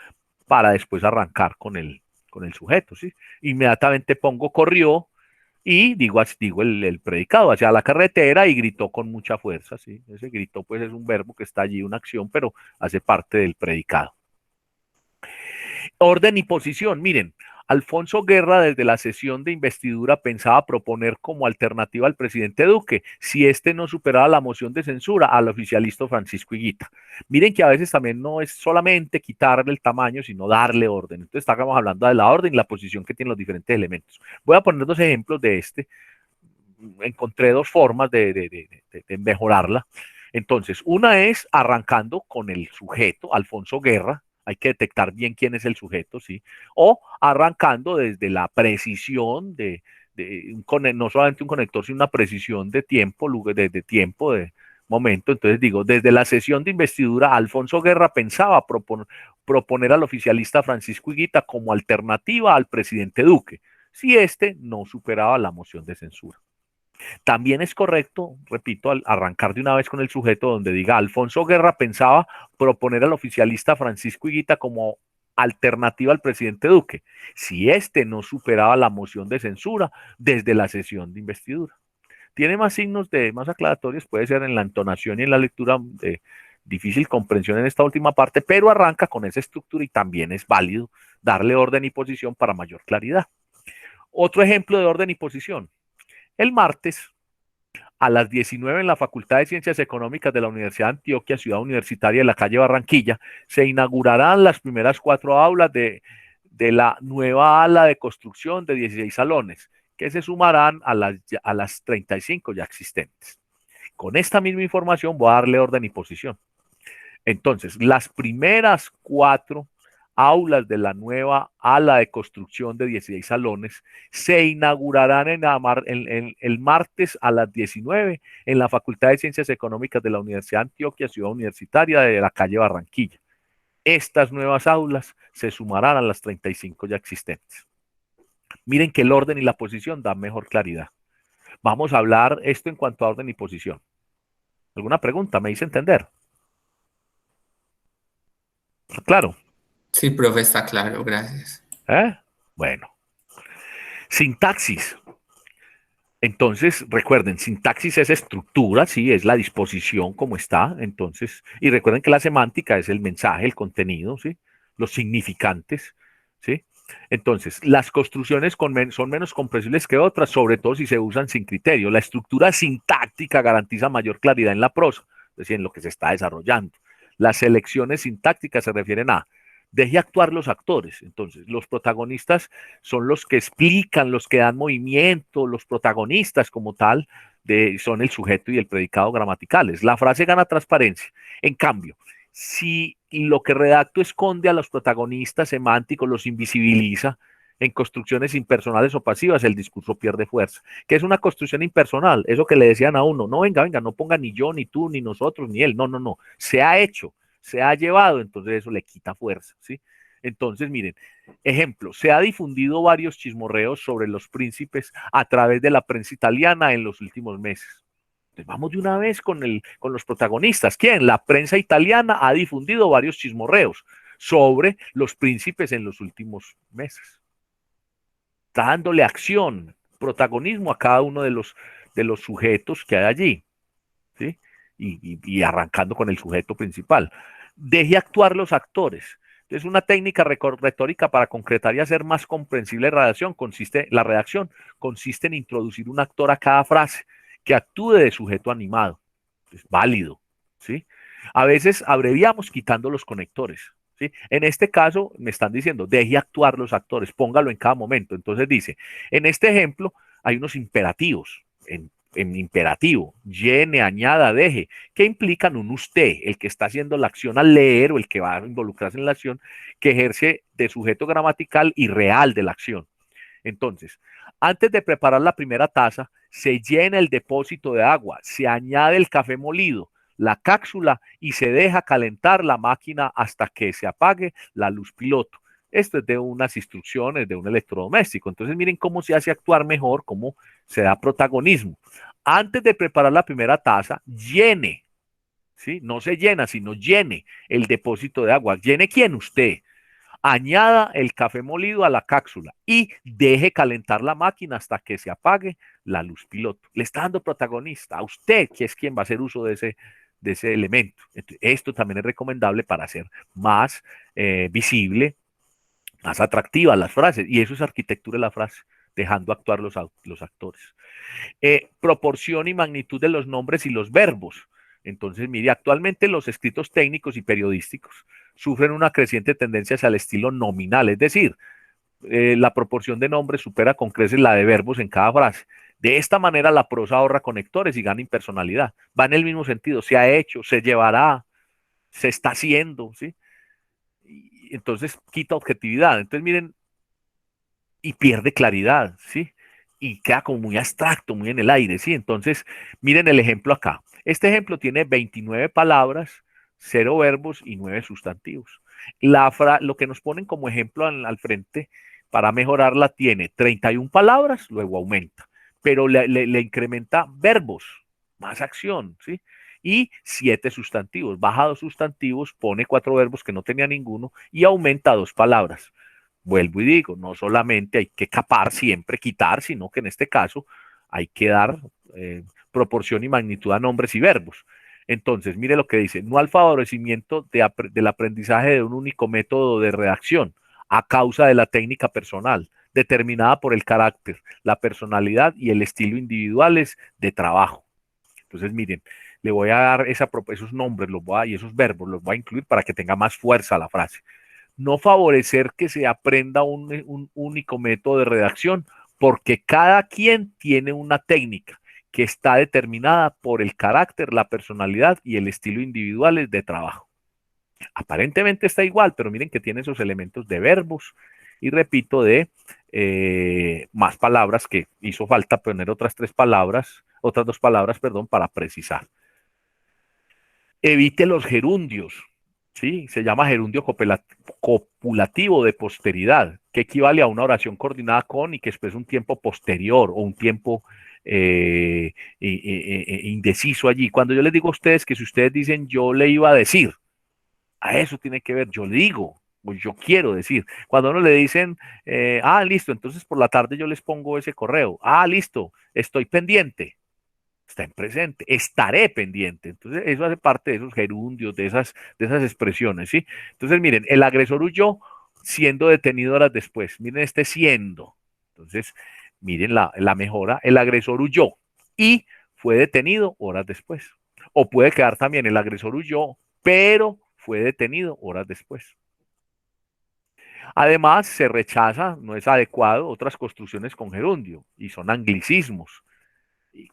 para después arrancar con el sujeto, ¿sí? Inmediatamente pongo corrió y digo el predicado hacia la carretera y gritó con mucha fuerza, ¿sí? Ese grito pues es un verbo que está allí, una acción, pero hace parte del predicado. Orden y posición. Miren, Alfonso Guerra desde la sesión de investidura pensaba proponer como alternativa al presidente Duque, si éste no superaba la moción de censura, al oficialista Francisco Higuita. Miren que a veces también no es solamente quitarle el tamaño, sino darle orden. Entonces estamos hablando de la orden y la posición que tienen los diferentes elementos. Voy a poner dos ejemplos de este. Encontré dos formas de mejorarla. Entonces, una es arrancando con el sujeto, Alfonso Guerra. Hay que detectar bien quién es el sujeto, ¿sí? O arrancando desde la precisión no solamente un conector, sino una precisión de tiempo, de momento. Entonces digo, desde la sesión de investidura, Alfonso Guerra pensaba proponer al oficialista Francisco Higuita como alternativa al presidente Duque, si éste no superaba la moción de censura. También es correcto, repito, arrancar de una vez con el sujeto donde diga Alfonso Guerra pensaba proponer al oficialista Francisco Higuita como alternativa al presidente Duque, si éste no superaba la moción de censura desde la sesión de investidura. Tiene más signos más aclaratorios, puede ser en la entonación y en la lectura de difícil comprensión en esta última parte, pero arranca con esa estructura y también es válido darle orden y posición para mayor claridad. Otro ejemplo de orden y posición. El martes, a las 19 en la Facultad de Ciencias Económicas de la Universidad de Antioquia, Ciudad Universitaria de la calle Barranquilla, se inaugurarán las primeras 4 aulas de la nueva ala de construcción de 16 salones, que se sumarán a las 35 ya existentes. Con esta misma información voy a darle orden y posición. Entonces, las primeras 4 aulas de la nueva ala de construcción de 16 salones se inaugurarán el martes a las 19 en la Facultad de Ciencias Económicas de la Universidad de Antioquia, Ciudad Universitaria de la calle Barranquilla. Estas nuevas aulas se sumarán a las 35 ya existentes. Miren que el orden y la posición dan mejor claridad. Vamos a hablar esto en cuanto a orden y posición. ¿Alguna pregunta? ¿Me hice entender? Claro. Sí, profe, está claro, gracias. Bueno. Sintaxis. Entonces, recuerden, sintaxis es estructura, sí, es la disposición como está. Entonces, y recuerden que la semántica es el mensaje, el contenido, sí, los significantes, sí. Entonces, las construcciones son menos comprensibles que otras, sobre todo si se usan sin criterio. La estructura sintáctica garantiza mayor claridad en la prosa, es decir, en lo que se está desarrollando. Las selecciones sintácticas se refieren a deje actuar los actores. Entonces, los protagonistas son los que explican, los que dan movimiento, los protagonistas como tal son el sujeto y el predicado gramaticales. La frase gana transparencia. En cambio, si lo que redacto esconde a los protagonistas semánticos, los invisibiliza en construcciones impersonales o pasivas, el discurso pierde fuerza. ¿Qué es una construcción impersonal? Eso que le decían a uno, no, venga, no ponga ni yo, ni tú, ni nosotros, ni él. No. Se ha hecho, se ha llevado, entonces eso le quita fuerza, ¿sí? Entonces, miren, ejemplo, se ha difundido varios chismorreos sobre los príncipes a través de la prensa italiana en los últimos meses. Entonces, vamos de una vez con los protagonistas. ¿Quién? La prensa italiana ha difundido varios chismorreos sobre los príncipes en los últimos meses. Está dándole acción, protagonismo a cada uno de los sujetos que hay allí, ¿sí? Y arrancando con el sujeto principal. Deje actuar los actores. Entonces, una técnica retórica para concretar y hacer más comprensible la redacción consiste en introducir un actor a cada frase que actúe de sujeto animado. Es válido, ¿sí? A veces abreviamos quitando los conectores, ¿sí? En este caso me están diciendo, deje actuar los actores, póngalo en cada momento. Entonces dice, en este ejemplo hay unos imperativos, en imperativo, llene, añada, deje, que implican un usted, el que está haciendo la acción al leer o el que va a involucrarse en la acción, que ejerce de sujeto gramatical y real de la acción. Entonces, antes de preparar la primera taza, se llena el depósito de agua, se añade el café molido, la cápsula y se deja calentar la máquina hasta que se apague la luz piloto. Esto es de unas instrucciones de un electrodoméstico. Entonces miren cómo se hace actuar mejor, cómo se da protagonismo. Antes de preparar la primera taza, llene, ¿sí? No se llena, sino llene el depósito de agua. ¿Llene quién? Usted. Añada el café molido a la cápsula y deje calentar la máquina hasta que se apague la luz piloto. Le está dando protagonista a usted, que es quien va a hacer uso de ese elemento. Esto también es recomendable para hacer más visible, más atractivas las frases. Y eso es arquitectura de la frase, dejando actuar los actores. Proporción y magnitud de los nombres y los verbos. Entonces, mire, actualmente los escritos técnicos y periodísticos sufren una creciente tendencia hacia el estilo nominal, es decir, la proporción de nombres supera con creces la de verbos en cada frase. De esta manera la prosa ahorra conectores y gana impersonalidad. Va en el mismo sentido, se ha hecho, se llevará, se está haciendo, ¿sí? Y entonces quita objetividad. Entonces, miren, y pierde claridad, ¿sí? Y queda como muy abstracto, muy en el aire, ¿sí? Entonces, miren el ejemplo acá. Este ejemplo tiene 29 palabras, 0 verbos y 9 sustantivos. Lo que nos ponen como ejemplo al frente para mejorarla tiene 31 palabras, luego aumenta, pero le incrementa verbos, más acción, ¿sí? Y 7 sustantivos. Baja 2 sustantivos, pone 4 verbos que no tenía ninguno y aumenta 2 palabras. Vuelvo y digo, no solamente hay que capar, siempre quitar, sino que en este caso hay que dar proporción y magnitud a nombres y verbos. Entonces, mire lo que dice, no al favorecimiento del aprendizaje de un único método de redacción a causa de la técnica personal, determinada por el carácter, la personalidad y el estilo individuales de trabajo. Entonces, miren, le voy a dar esos nombres y esos verbos, los voy a incluir para que tenga más fuerza la frase. No favorecer que se aprenda un único método de redacción, porque cada quien tiene una técnica que está determinada por el carácter, la personalidad y el estilo individuales de trabajo. Aparentemente está igual, pero miren que tiene esos elementos de verbos y repito, de más palabras, que hizo falta poner otras 2 palabras, perdón, para precisar. Evite los gerundios. ¿Sí? Se llama gerundio copulativo de posteridad, que equivale a una oración coordinada con y que expresa un tiempo posterior o un tiempo indeciso allí. Cuando yo les digo a ustedes que si ustedes dicen yo le iba a decir, a eso tiene que ver, yo le digo, o yo quiero decir. Cuando uno le dicen, listo, entonces por la tarde yo les pongo ese correo, listo, estoy pendiente. Está en presente, estaré pendiente. Entonces, eso hace parte de esos gerundios, de esas expresiones, ¿sí? Entonces, miren, el agresor huyó siendo detenido horas después. Miren este siendo. Entonces, miren la mejora. El agresor huyó y fue detenido horas después. O puede quedar también, el agresor huyó, pero fue detenido horas después. Además, se rechaza, no es adecuado, otras construcciones con gerundio y son anglicismos.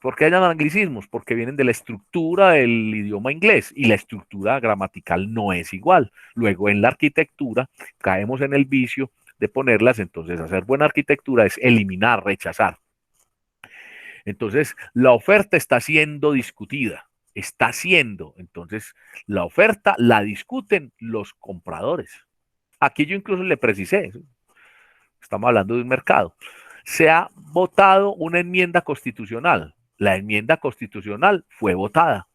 ¿Por qué hay anglicismos? Porque vienen de la estructura del idioma inglés y la estructura gramatical no es igual. Luego en la arquitectura caemos en el vicio de ponerlas, entonces hacer buena arquitectura es eliminar, rechazar. Entonces la oferta está siendo discutida, entonces la oferta la discuten los compradores. Aquí yo incluso le precisé, estamos hablando de un mercado. Se ha votado una enmienda constitucional. La enmienda constitucional fue votada.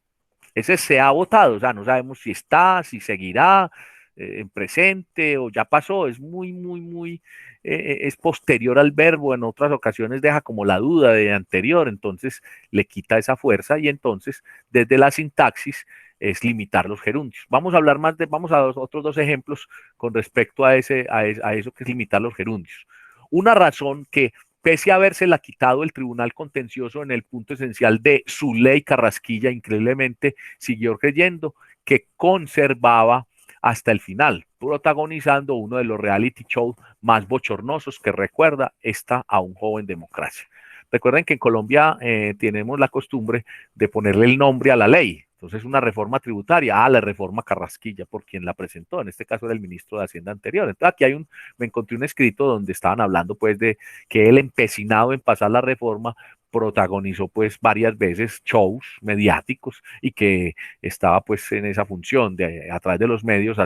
Ese se ha votado, o sea, no sabemos si está, si seguirá en presente o ya pasó. Es muy, es posterior al verbo. En otras ocasiones deja como la duda de anterior, entonces le quita esa fuerza y entonces desde la sintaxis es limitar los gerundios. Vamos a hablar vamos a otros 2 ejemplos con respecto a eso que es limitar los gerundios. Una razón que, pese a habérsela quitado el Tribunal Contencioso en el punto esencial de su ley Carrasquilla, increíblemente siguió creyendo que conservaba hasta el final, protagonizando uno de los reality shows más bochornosos que recuerda esta a un joven democracia. Recuerden que en Colombia tenemos la costumbre de ponerle el nombre a la ley. Entonces, una reforma tributaria, la reforma Carrasquilla, por quien la presentó, en este caso era el ministro de Hacienda anterior. Entonces, aquí me encontré un escrito donde estaban hablando pues de que él, empecinado en pasar la reforma, protagonizó pues varias veces shows mediáticos y que estaba pues en esa función de a través de los medios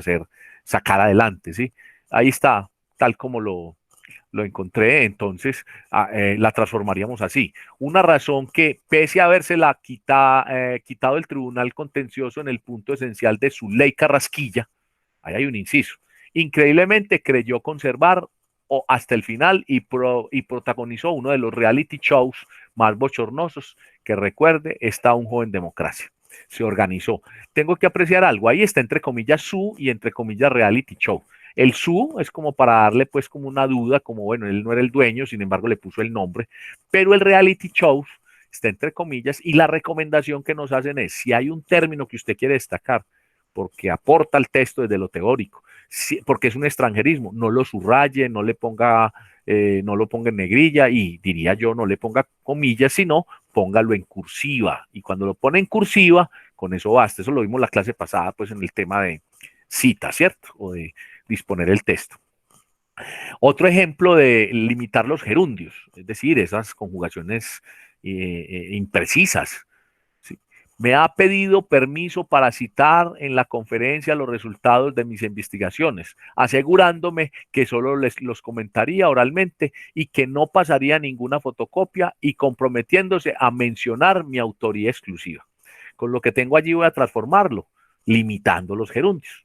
sacar adelante, ¿sí? Ahí está, tal como lo encontré, entonces la transformaríamos así. Una razón que, pese a habérsela quitado el Tribunal Contencioso en el punto esencial de su ley Carrasquilla, ahí hay un inciso, increíblemente creyó conservar hasta el final y protagonizó uno de los reality shows más bochornosos que recuerde está Un Joven Democracia. Se organizó. Tengo que apreciar algo, ahí está entre comillas su y entre comillas reality show. El su es como para darle pues como una duda, como bueno, él no era el dueño, sin embargo le puso el nombre, pero el reality show está entre comillas y la recomendación que nos hacen es, si hay un término que usted quiere destacar, porque aporta al texto desde lo teórico, porque es un extranjerismo, no lo subraye, no le ponga, no lo ponga en negrilla y diría yo, no le ponga comillas, sino póngalo en cursiva. Y cuando lo pone en cursiva, con eso basta. Eso lo vimos la clase pasada, pues en el tema de cita, ¿cierto? O de disponer el texto. Otro ejemplo de limitar los gerundios, es decir, esas conjugaciones imprecisas. ¿Sí? Me ha pedido permiso para citar en la conferencia los resultados de mis investigaciones, asegurándome que solo los comentaría oralmente y que no pasaría ninguna fotocopia y comprometiéndose a mencionar mi autoría exclusiva. Con lo que tengo allí voy a transformarlo, limitando los gerundios.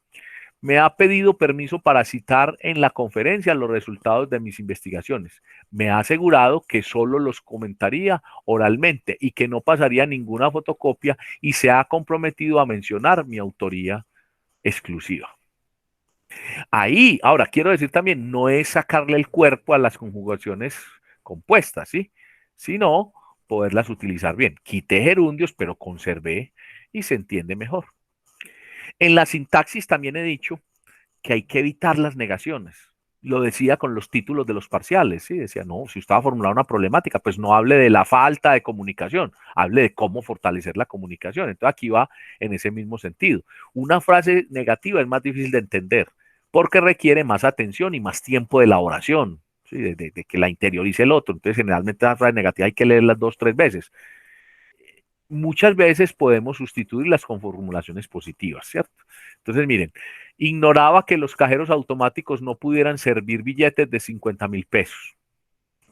Me ha pedido permiso para citar en la conferencia los resultados de mis investigaciones. Me ha asegurado que solo los comentaría oralmente y que no pasaría ninguna fotocopia y se ha comprometido a mencionar mi autoría exclusiva. Ahí, ahora, quiero decir también, no es sacarle el cuerpo a las conjugaciones compuestas, ¿sí? Sino poderlas utilizar bien. Quité gerundios, pero conservé y se entiende mejor. En la sintaxis también he dicho que hay que evitar las negaciones. Lo decía con los títulos de los parciales, ¿sí? Decía, no, si usted va a formular una problemática, pues no hable de la falta de comunicación, hable de cómo fortalecer la comunicación. Entonces aquí va en ese mismo sentido. Una frase negativa es más difícil de entender porque requiere más atención y más tiempo de elaboración, ¿sí? De que la interiorice el otro. Entonces generalmente la frase negativa hay que leerlas 2, 3 veces. Muchas veces podemos sustituirlas con formulaciones positivas, ¿cierto? Entonces, miren, ignoraba que los cajeros automáticos no pudieran servir billetes de 50,000 pesos.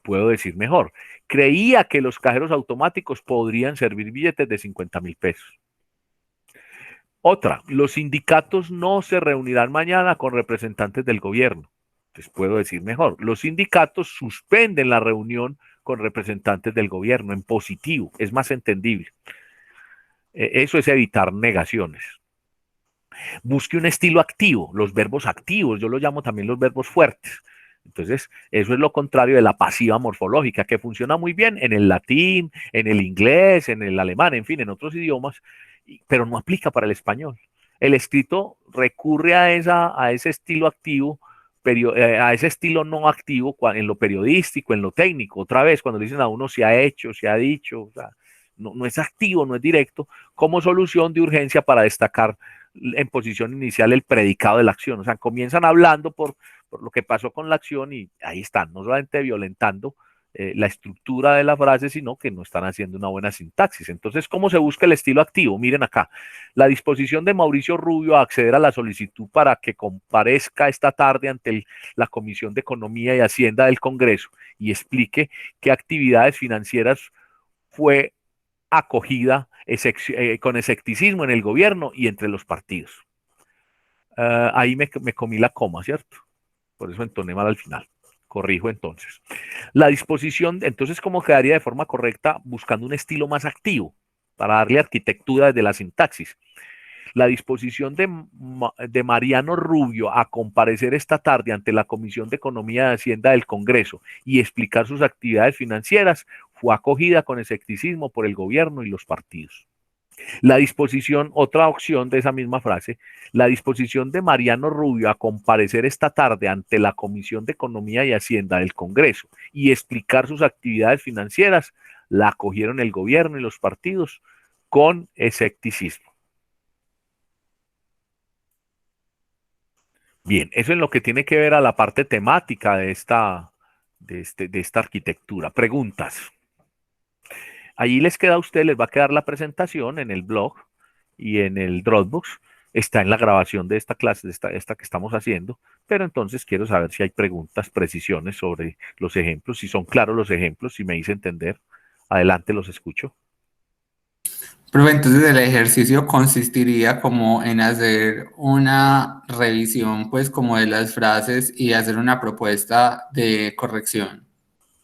Puedo decir mejor, creía que los cajeros automáticos podrían servir billetes de 50,000 pesos. Otra, los sindicatos no se reunirán mañana con representantes del gobierno. Entonces puedo decir mejor, los sindicatos suspenden la reunión con representantes del gobierno en positivo, es más entendible. Eso es evitar negaciones. Busque un estilo activo, los verbos activos, yo lo llamo también los verbos fuertes. Entonces, eso es lo contrario de la pasiva morfológica, que funciona muy bien en el latín, en el inglés, en el alemán, en fin, en otros idiomas, pero no aplica para el español. El escrito recurre a ese estilo activo, a ese estilo no activo en lo periodístico, en lo técnico. Otra vez, cuando dicen a uno se ha hecho, se ha dicho, o sea, no es activo, no es directo, como solución de urgencia para destacar en posición inicial el predicado de la acción. O sea, comienzan hablando por lo que pasó con la acción y ahí están, no solamente violentando la estructura de la frase, sino que no están haciendo una buena sintaxis. Entonces, ¿cómo se busca el estilo activo? Miren acá, la disposición de Mauricio Rubio a acceder a la solicitud para que comparezca esta tarde ante la Comisión de Economía y Hacienda del Congreso y explique qué actividades financieras fue acogida con escepticismo en el gobierno y entre los partidos. Ahí me comí la coma, ¿cierto? Por eso entoné mal al final. Corrijo entonces. La disposición, entonces, ¿cómo quedaría de forma correcta? Buscando un estilo más activo para darle arquitectura desde la sintaxis. La disposición de Mariano Rubio a comparecer esta tarde ante la Comisión de Economía y Hacienda del Congreso y explicar sus actividades financieras fue acogida con escepticismo por el gobierno y los partidos. La disposición, otra opción de esa misma frase, la disposición de Mariano Rubio a comparecer esta tarde ante la Comisión de Economía y Hacienda del Congreso y explicar sus actividades financieras, la acogieron el gobierno y los partidos con escepticismo. Bien, eso es lo que tiene que ver a la parte temática de esta arquitectura. Preguntas. Allí les queda a ustedes, les va a quedar la presentación en el blog y en el Dropbox. Está en la grabación de esta clase, de esta que estamos haciendo, pero entonces quiero saber si hay preguntas, precisiones sobre los ejemplos, si son claros los ejemplos, si me hice entender. Adelante, los escucho. Pero entonces el ejercicio consistiría como en hacer una revisión, pues como de las frases y hacer una propuesta de corrección.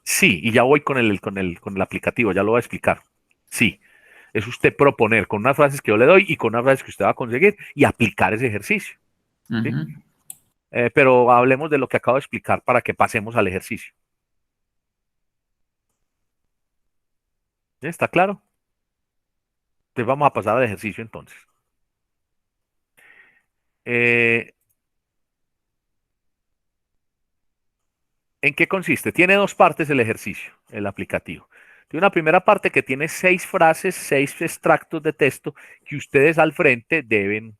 Sí, y ya voy con el aplicativo, ya lo voy a explicar. Sí, es usted proponer con unas frases que yo le doy y con unas frases que usted va a conseguir y aplicar ese ejercicio. ¿Sí? Pero hablemos de lo que acabo de explicar para que pasemos al ejercicio. ¿Sí? ¿Está claro? Entonces vamos a pasar al ejercicio entonces. ¿En qué consiste? Tiene dos partes el ejercicio, el aplicativo. Tiene una primera parte que tiene 6 frases, 6 extractos de texto que ustedes al frente deben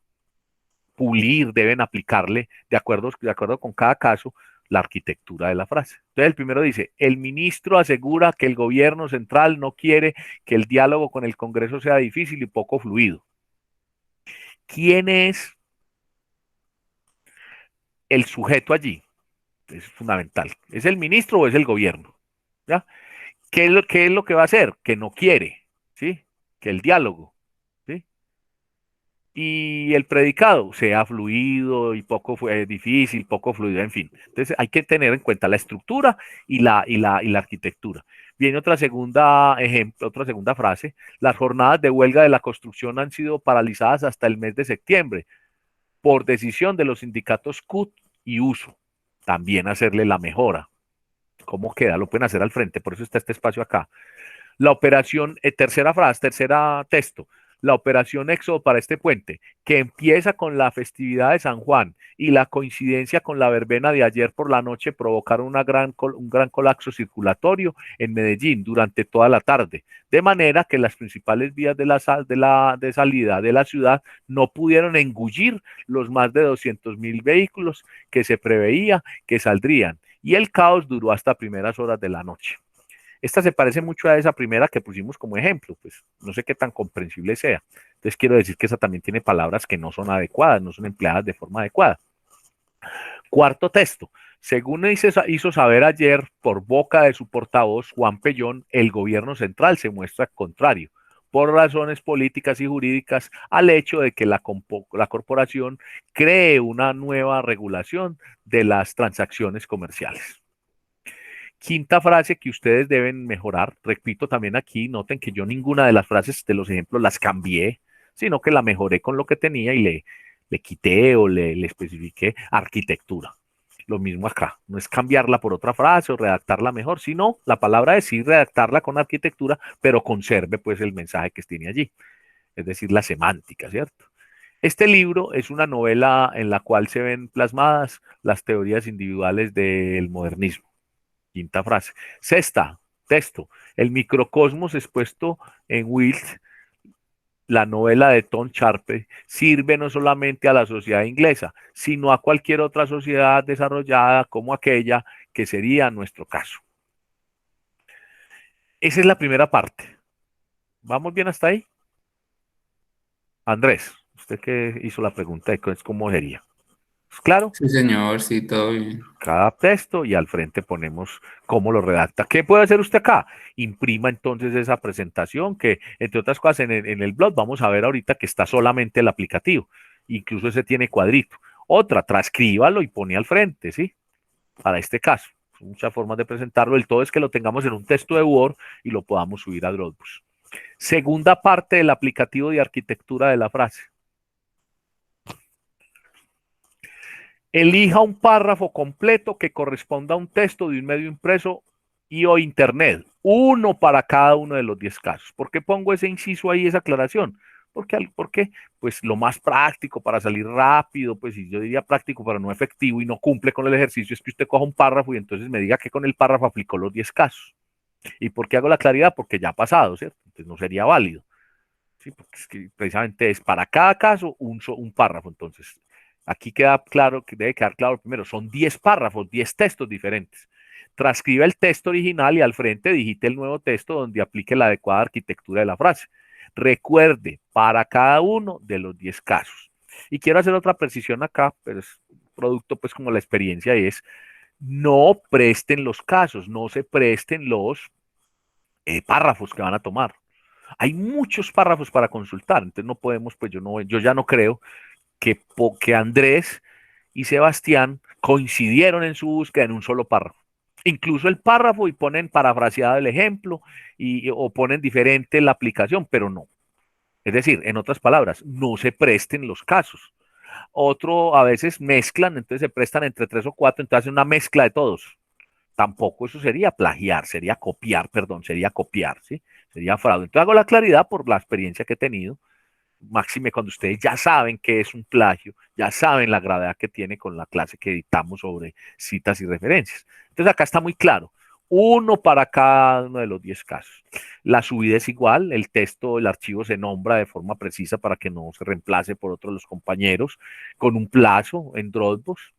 pulir, deben aplicarle de acuerdo con cada caso la arquitectura de la frase. Entonces el primero dice, el ministro asegura que el gobierno central no quiere que el diálogo con el Congreso sea difícil y poco fluido. ¿Quién es el sujeto allí? Es fundamental. ¿Es el ministro o es el gobierno? ¿Ya? ¿Qué es lo que va a hacer? Que no quiere, ¿sí? Que el diálogo, ¿sí? Y el predicado sea fluido y poco difícil, poco fluido, en fin. Entonces hay que tener en cuenta la estructura y la arquitectura. Viene otra segunda ejemplo, otra segunda frase. Las jornadas de huelga de la construcción han sido paralizadas hasta el mes de septiembre por decisión de los sindicatos CUT y USO. También hacerle la mejora. ¿Cómo queda? Lo pueden hacer al frente, por eso está este espacio acá. La operación, tercera frase, tercera texto. La operación Éxodo para este puente, que empieza con la festividad de San Juan y la coincidencia con la verbena de ayer por la noche provocaron un gran colapso circulatorio en Medellín durante toda la tarde, de manera que las principales vías de salida de la ciudad no pudieron engullir los más de 200.000 vehículos que se preveía que saldrían, y el caos duró hasta primeras horas de la noche. Esta se parece mucho a esa primera que pusimos como ejemplo, pues no sé qué tan comprensible sea. Entonces quiero decir que esa también tiene palabras que no son adecuadas, no son empleadas de forma adecuada. Cuarto texto. Según hizo saber ayer por boca de su portavoz, Juan Pellón, el gobierno central se muestra contrario, por razones políticas y jurídicas, al hecho de que la corporación cree una nueva regulación de las transacciones comerciales. Quinta frase que ustedes deben mejorar, repito también aquí, noten que yo ninguna de las frases de los ejemplos las cambié, sino que la mejoré con lo que tenía y le quité o le especifiqué arquitectura. Lo mismo acá, no es cambiarla por otra frase o redactarla mejor, sino la palabra es sí redactarla con arquitectura, pero conserve pues el mensaje que tiene allí, es decir, la semántica, ¿cierto? Este libro es una novela en la cual se ven plasmadas las teorías individuales del modernismo. Quinta frase. Sexta, texto. El microcosmos expuesto en Wills, la novela de Tom Sharpe, sirve no solamente a la sociedad inglesa, sino a cualquier otra sociedad desarrollada como aquella que sería nuestro caso. Esa es la primera parte. ¿Vamos bien hasta ahí? Andrés, usted que hizo la pregunta de cómo sería. ¿Claro? Sí, señor, sí, todo bien. Cada texto y al frente ponemos cómo lo redacta. ¿Qué puede hacer usted acá? Imprima entonces esa presentación que, entre otras cosas, en el blog vamos a ver ahorita que está solamente el aplicativo. Incluso ese tiene cuadrito. Otra, transcríbalo y pone al frente, ¿sí? Para este caso. Muchas formas de presentarlo. El todo es que lo tengamos en un texto de Word y lo podamos subir a Dropbox. Segunda parte del aplicativo de arquitectura de la frase. Elija un párrafo completo que corresponda a un texto de un medio impreso y o internet. Uno para cada uno de los 10 casos. ¿Por qué pongo ese inciso ahí, esa aclaración? ¿Por qué? Pues lo más práctico para salir rápido, pues y yo diría práctico pero no efectivo y no cumple con el ejercicio es que usted coja un párrafo y entonces me diga que con el párrafo aplicó los 10 casos. ¿Y por qué hago la claridad? Porque ya ha pasado, ¿cierto? Entonces no sería válido. ¿Sí? Porque es que precisamente es para cada caso un párrafo. Entonces, aquí queda claro, que debe quedar claro primero, son 10 párrafos, 10 textos diferentes. Transcriba el texto original y al frente digite el nuevo texto donde aplique la adecuada arquitectura de la frase. Recuerde, para cada uno de los 10 casos. Y quiero hacer otra precisión acá, pero es producto pues como la experiencia y es, no presten los casos, no se presten los párrafos que van a tomar. Hay muchos párrafos para consultar, entonces no podemos, pues yo ya no creo que Andrés y Sebastián coincidieron en su búsqueda en un solo párrafo. Incluso el párrafo y ponen parafraseado el ejemplo o ponen diferente la aplicación, pero no. Es decir, en otras palabras, no se presten los casos. Otro, a veces mezclan, entonces se prestan entre 3 o 4, entonces hacen una mezcla de todos. Tampoco eso sería plagiar, sería copiar, perdón, sería copiar, ¿sí? Sería fraude. Entonces hago la claridad por la experiencia que he tenido, máxime cuando ustedes ya saben qué es un plagio, ya saben la gravedad que tiene con la clase que editamos sobre citas y referencias. Entonces acá está muy claro, uno para cada uno de los 10 casos. La subida es igual, el texto, el archivo se nombra de forma precisa para que no se reemplace por otros los compañeros, con un plazo en Dropbox.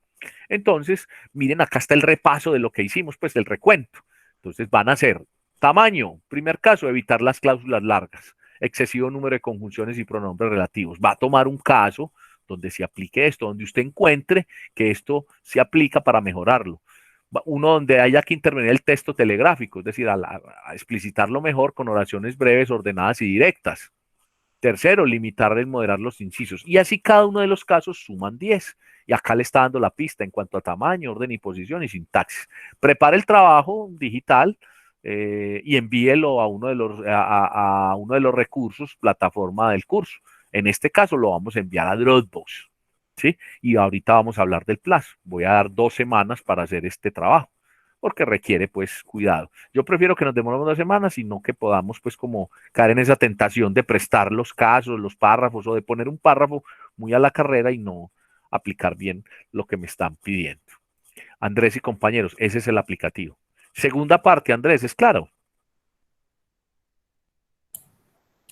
Entonces, miren, acá está el repaso de lo que hicimos, pues el recuento. Entonces van a ser tamaño, primer caso, evitar las cláusulas largas, excesivo número de conjunciones y pronombres relativos. Va a tomar un caso donde se aplique esto, donde usted encuentre que esto se aplica para mejorarlo. Uno donde haya que intervenir el texto telegráfico, es decir, a explicitarlo mejor con oraciones breves, ordenadas y directas. Tercero, limitar y moderar los incisos. Y así cada uno de los casos suman 10. Y acá le está dando la pista en cuanto a tamaño, orden y posición y sintaxis. Prepare el trabajo digital y envíelo a uno de los recursos, plataforma del curso. En este caso lo vamos a enviar a Dropbox. ¿Sí? Y ahorita vamos a hablar del plazo. Voy a dar 2 semanas para hacer este trabajo porque requiere pues cuidado. Yo prefiero que nos demoremos 2 semanas y no que podamos pues como caer en esa tentación de prestar los casos, los párrafos o de poner un párrafo muy a la carrera y no aplicar bien lo que me están pidiendo. Andrés y compañeros, ese es el aplicativo. Segunda parte, Andrés, ¿es claro?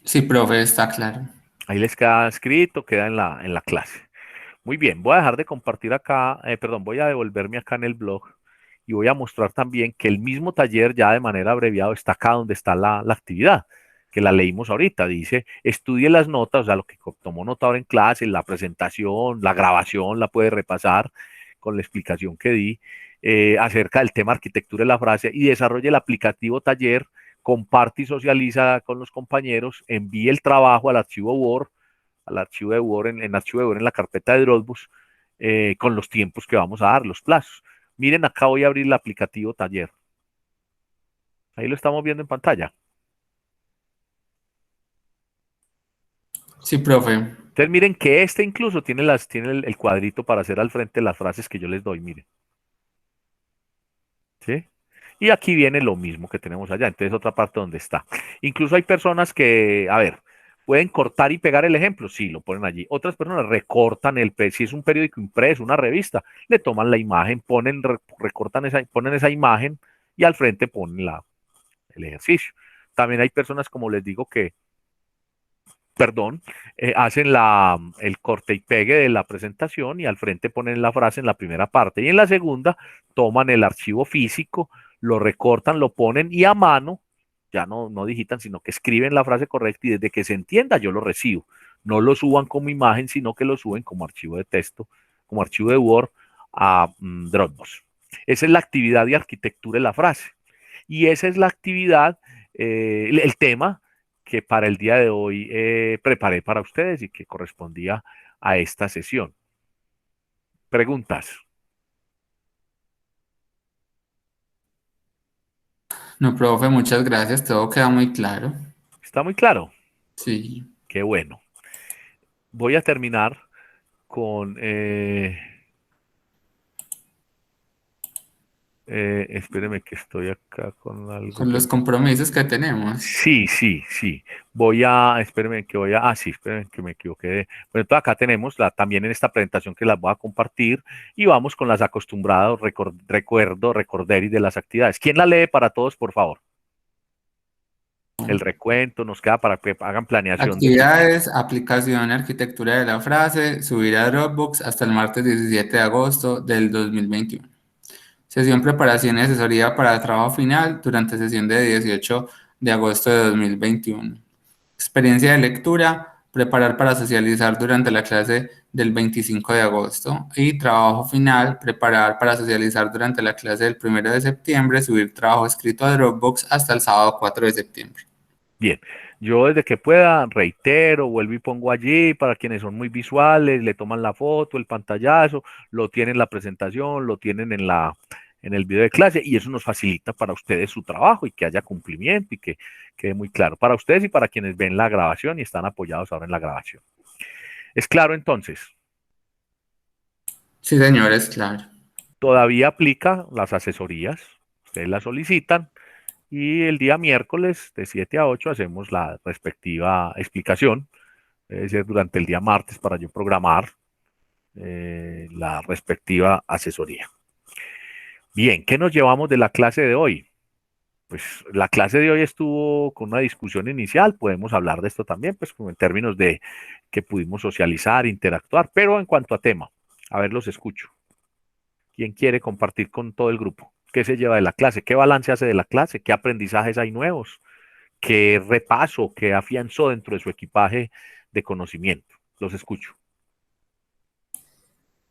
Sí, profe, está claro. Ahí les queda escrito, queda en la clase. Muy bien, voy a dejar de compartir acá, perdón, voy a devolverme acá en el blog y voy a mostrar también que el mismo taller ya de manera abreviada está acá donde está la actividad, que la leímos ahorita. Dice, estudie las notas, o sea, lo que tomó nota ahora en clase, la presentación, la grabación, la puede repasar con la explicación que di acerca del tema arquitectura de la frase y desarrolle el aplicativo taller, comparte y socializa con los compañeros, envíe el trabajo al archivo de Word, en archivo de Word en la carpeta de Dropbox, con los tiempos que vamos a dar, los plazos. Miren, acá voy a abrir el aplicativo taller. Ahí lo estamos viendo en pantalla. Sí, profe. Entonces miren que este incluso tiene el cuadrito para hacer al frente las frases que yo les doy, miren. ¿Sí? Y aquí viene lo mismo que tenemos allá. Entonces otra parte donde está. Incluso hay personas que, a ver, pueden cortar y pegar el ejemplo. Sí, lo ponen allí. Otras personas recortan si es un periódico impreso, una revista, le toman la imagen, ponen esa imagen y al frente ponen el ejercicio. También hay personas, como les digo, que, perdón, hacen el corte y pegue de la presentación y al frente ponen la frase en la primera parte y en la segunda toman el archivo físico, lo recortan, lo ponen y a mano, ya no digitan, sino que escriben la frase correcta y desde que se entienda yo lo recibo. No lo suban como imagen, sino que lo suben como archivo de texto, como archivo de Word a Dropbox. Esa es la actividad de arquitectura de la frase. Y esa es la actividad, el tema que para el día de hoy preparé para ustedes y que correspondía a esta sesión. Preguntas. No, profe, muchas gracias. Todo queda muy claro. ¿Está muy claro? Sí. Qué bueno. Voy a terminar con Espéreme que estoy acá con algo. Con los compromisos que tenemos. Sí. Espérenme que sí, espérenme que me equivoqué. Bueno, entonces acá tenemos también en esta presentación que las voy a compartir y vamos con las acostumbradas recorderis de las actividades. ¿Quién la lee para todos, por favor? El recuento nos queda para que hagan planeación. Actividades, aplicación, arquitectura de la frase, subir a Dropbox hasta el martes 17 de agosto del 2021. Sesión preparación y asesoría para trabajo final durante sesión de 18 de agosto de 2021. Experiencia de lectura, preparar para socializar durante la clase del 25 de agosto. Y trabajo final, preparar para socializar durante la clase del 1 de septiembre, subir trabajo escrito a Dropbox hasta el sábado 4 de septiembre. Bien, yo desde que pueda reitero, vuelvo y pongo allí para quienes son muy visuales, le toman la foto, el pantallazo, lo tienen en la presentación, lo tienen en el video de clase y eso nos facilita para ustedes su trabajo y que haya cumplimiento y que quede muy claro para ustedes y para quienes ven la grabación y están apoyados ahora en la grabación. ¿Es claro entonces? Sí, señores, claro. Todavía aplica las asesorías, ustedes las solicitan. Y el día miércoles de 7 a 8 hacemos la respectiva explicación, es decir, durante el día martes para yo programar la respectiva asesoría. Bien, ¿qué nos llevamos de la clase de hoy? Pues la clase de hoy estuvo con una discusión inicial, podemos hablar de esto también, pues como en términos de que pudimos socializar, interactuar, pero en cuanto a tema, a ver, los escucho. ¿Quién quiere compartir con todo el grupo? ¿Qué se lleva de la clase? ¿Qué balance hace de la clase? ¿Qué aprendizajes hay nuevos? ¿Qué repaso, qué afianzó dentro de su equipaje de conocimiento? Los escucho.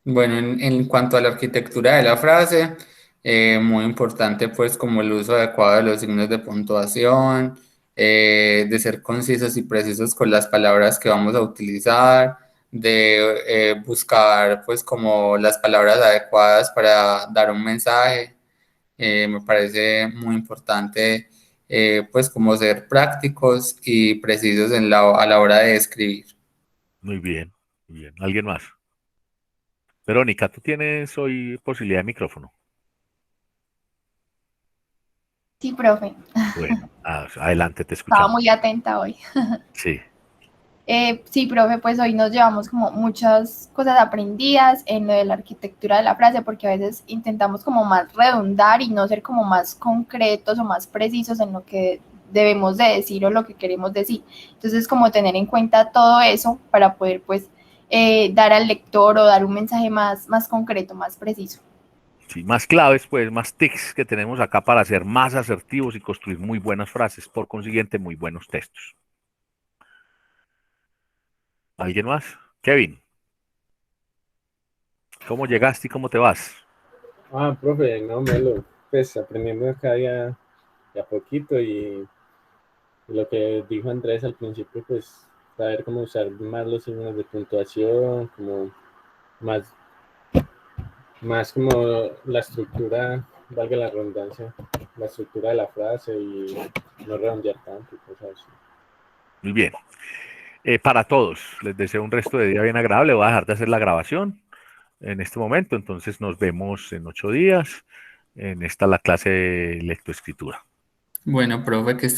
Bueno, en cuanto a la arquitectura de la frase, muy importante pues como el uso adecuado de los signos de puntuación, de ser concisos y precisos con las palabras que vamos a utilizar, de buscar pues como las palabras adecuadas para dar un mensaje. Me parece muy importante pues como ser prácticos y precisos a la hora de escribir. Muy bien, muy bien. ¿Alguien más? Verónica, tú tienes hoy posibilidad de micrófono. Sí, profe. Bueno, adelante, te Estaba escuchamos. muy atenta hoy. Sí, Sí, profe, pues hoy nos llevamos como muchas cosas aprendidas en lo de la arquitectura de la frase, porque a veces intentamos como más redundar y no ser como más concretos o más precisos en lo que debemos de decir o lo que queremos decir. Entonces, como tener en cuenta todo eso para poder pues dar al lector o dar un mensaje más concreto, más preciso. sí, más claves, pues, más tics que tenemos acá para ser más asertivos y construir muy buenas frases, por consiguiente, muy buenos textos. ¿Alguien más? Kevin, ¿cómo llegaste y cómo te vas? Profe, no, Melo, pues aprendiendo acá ya poquito y lo que dijo Andrés al principio, pues saber cómo usar más los signos de puntuación, como más como la estructura, valga la redundancia, la estructura de la frase y no redondear tanto y cosas así. Muy bien. Para todos, les deseo un resto de día bien agradable. Voy a dejar de hacer la grabación en este momento, entonces nos vemos en 8 días en esta la clase de lectoescritura. Bueno, profe, que esté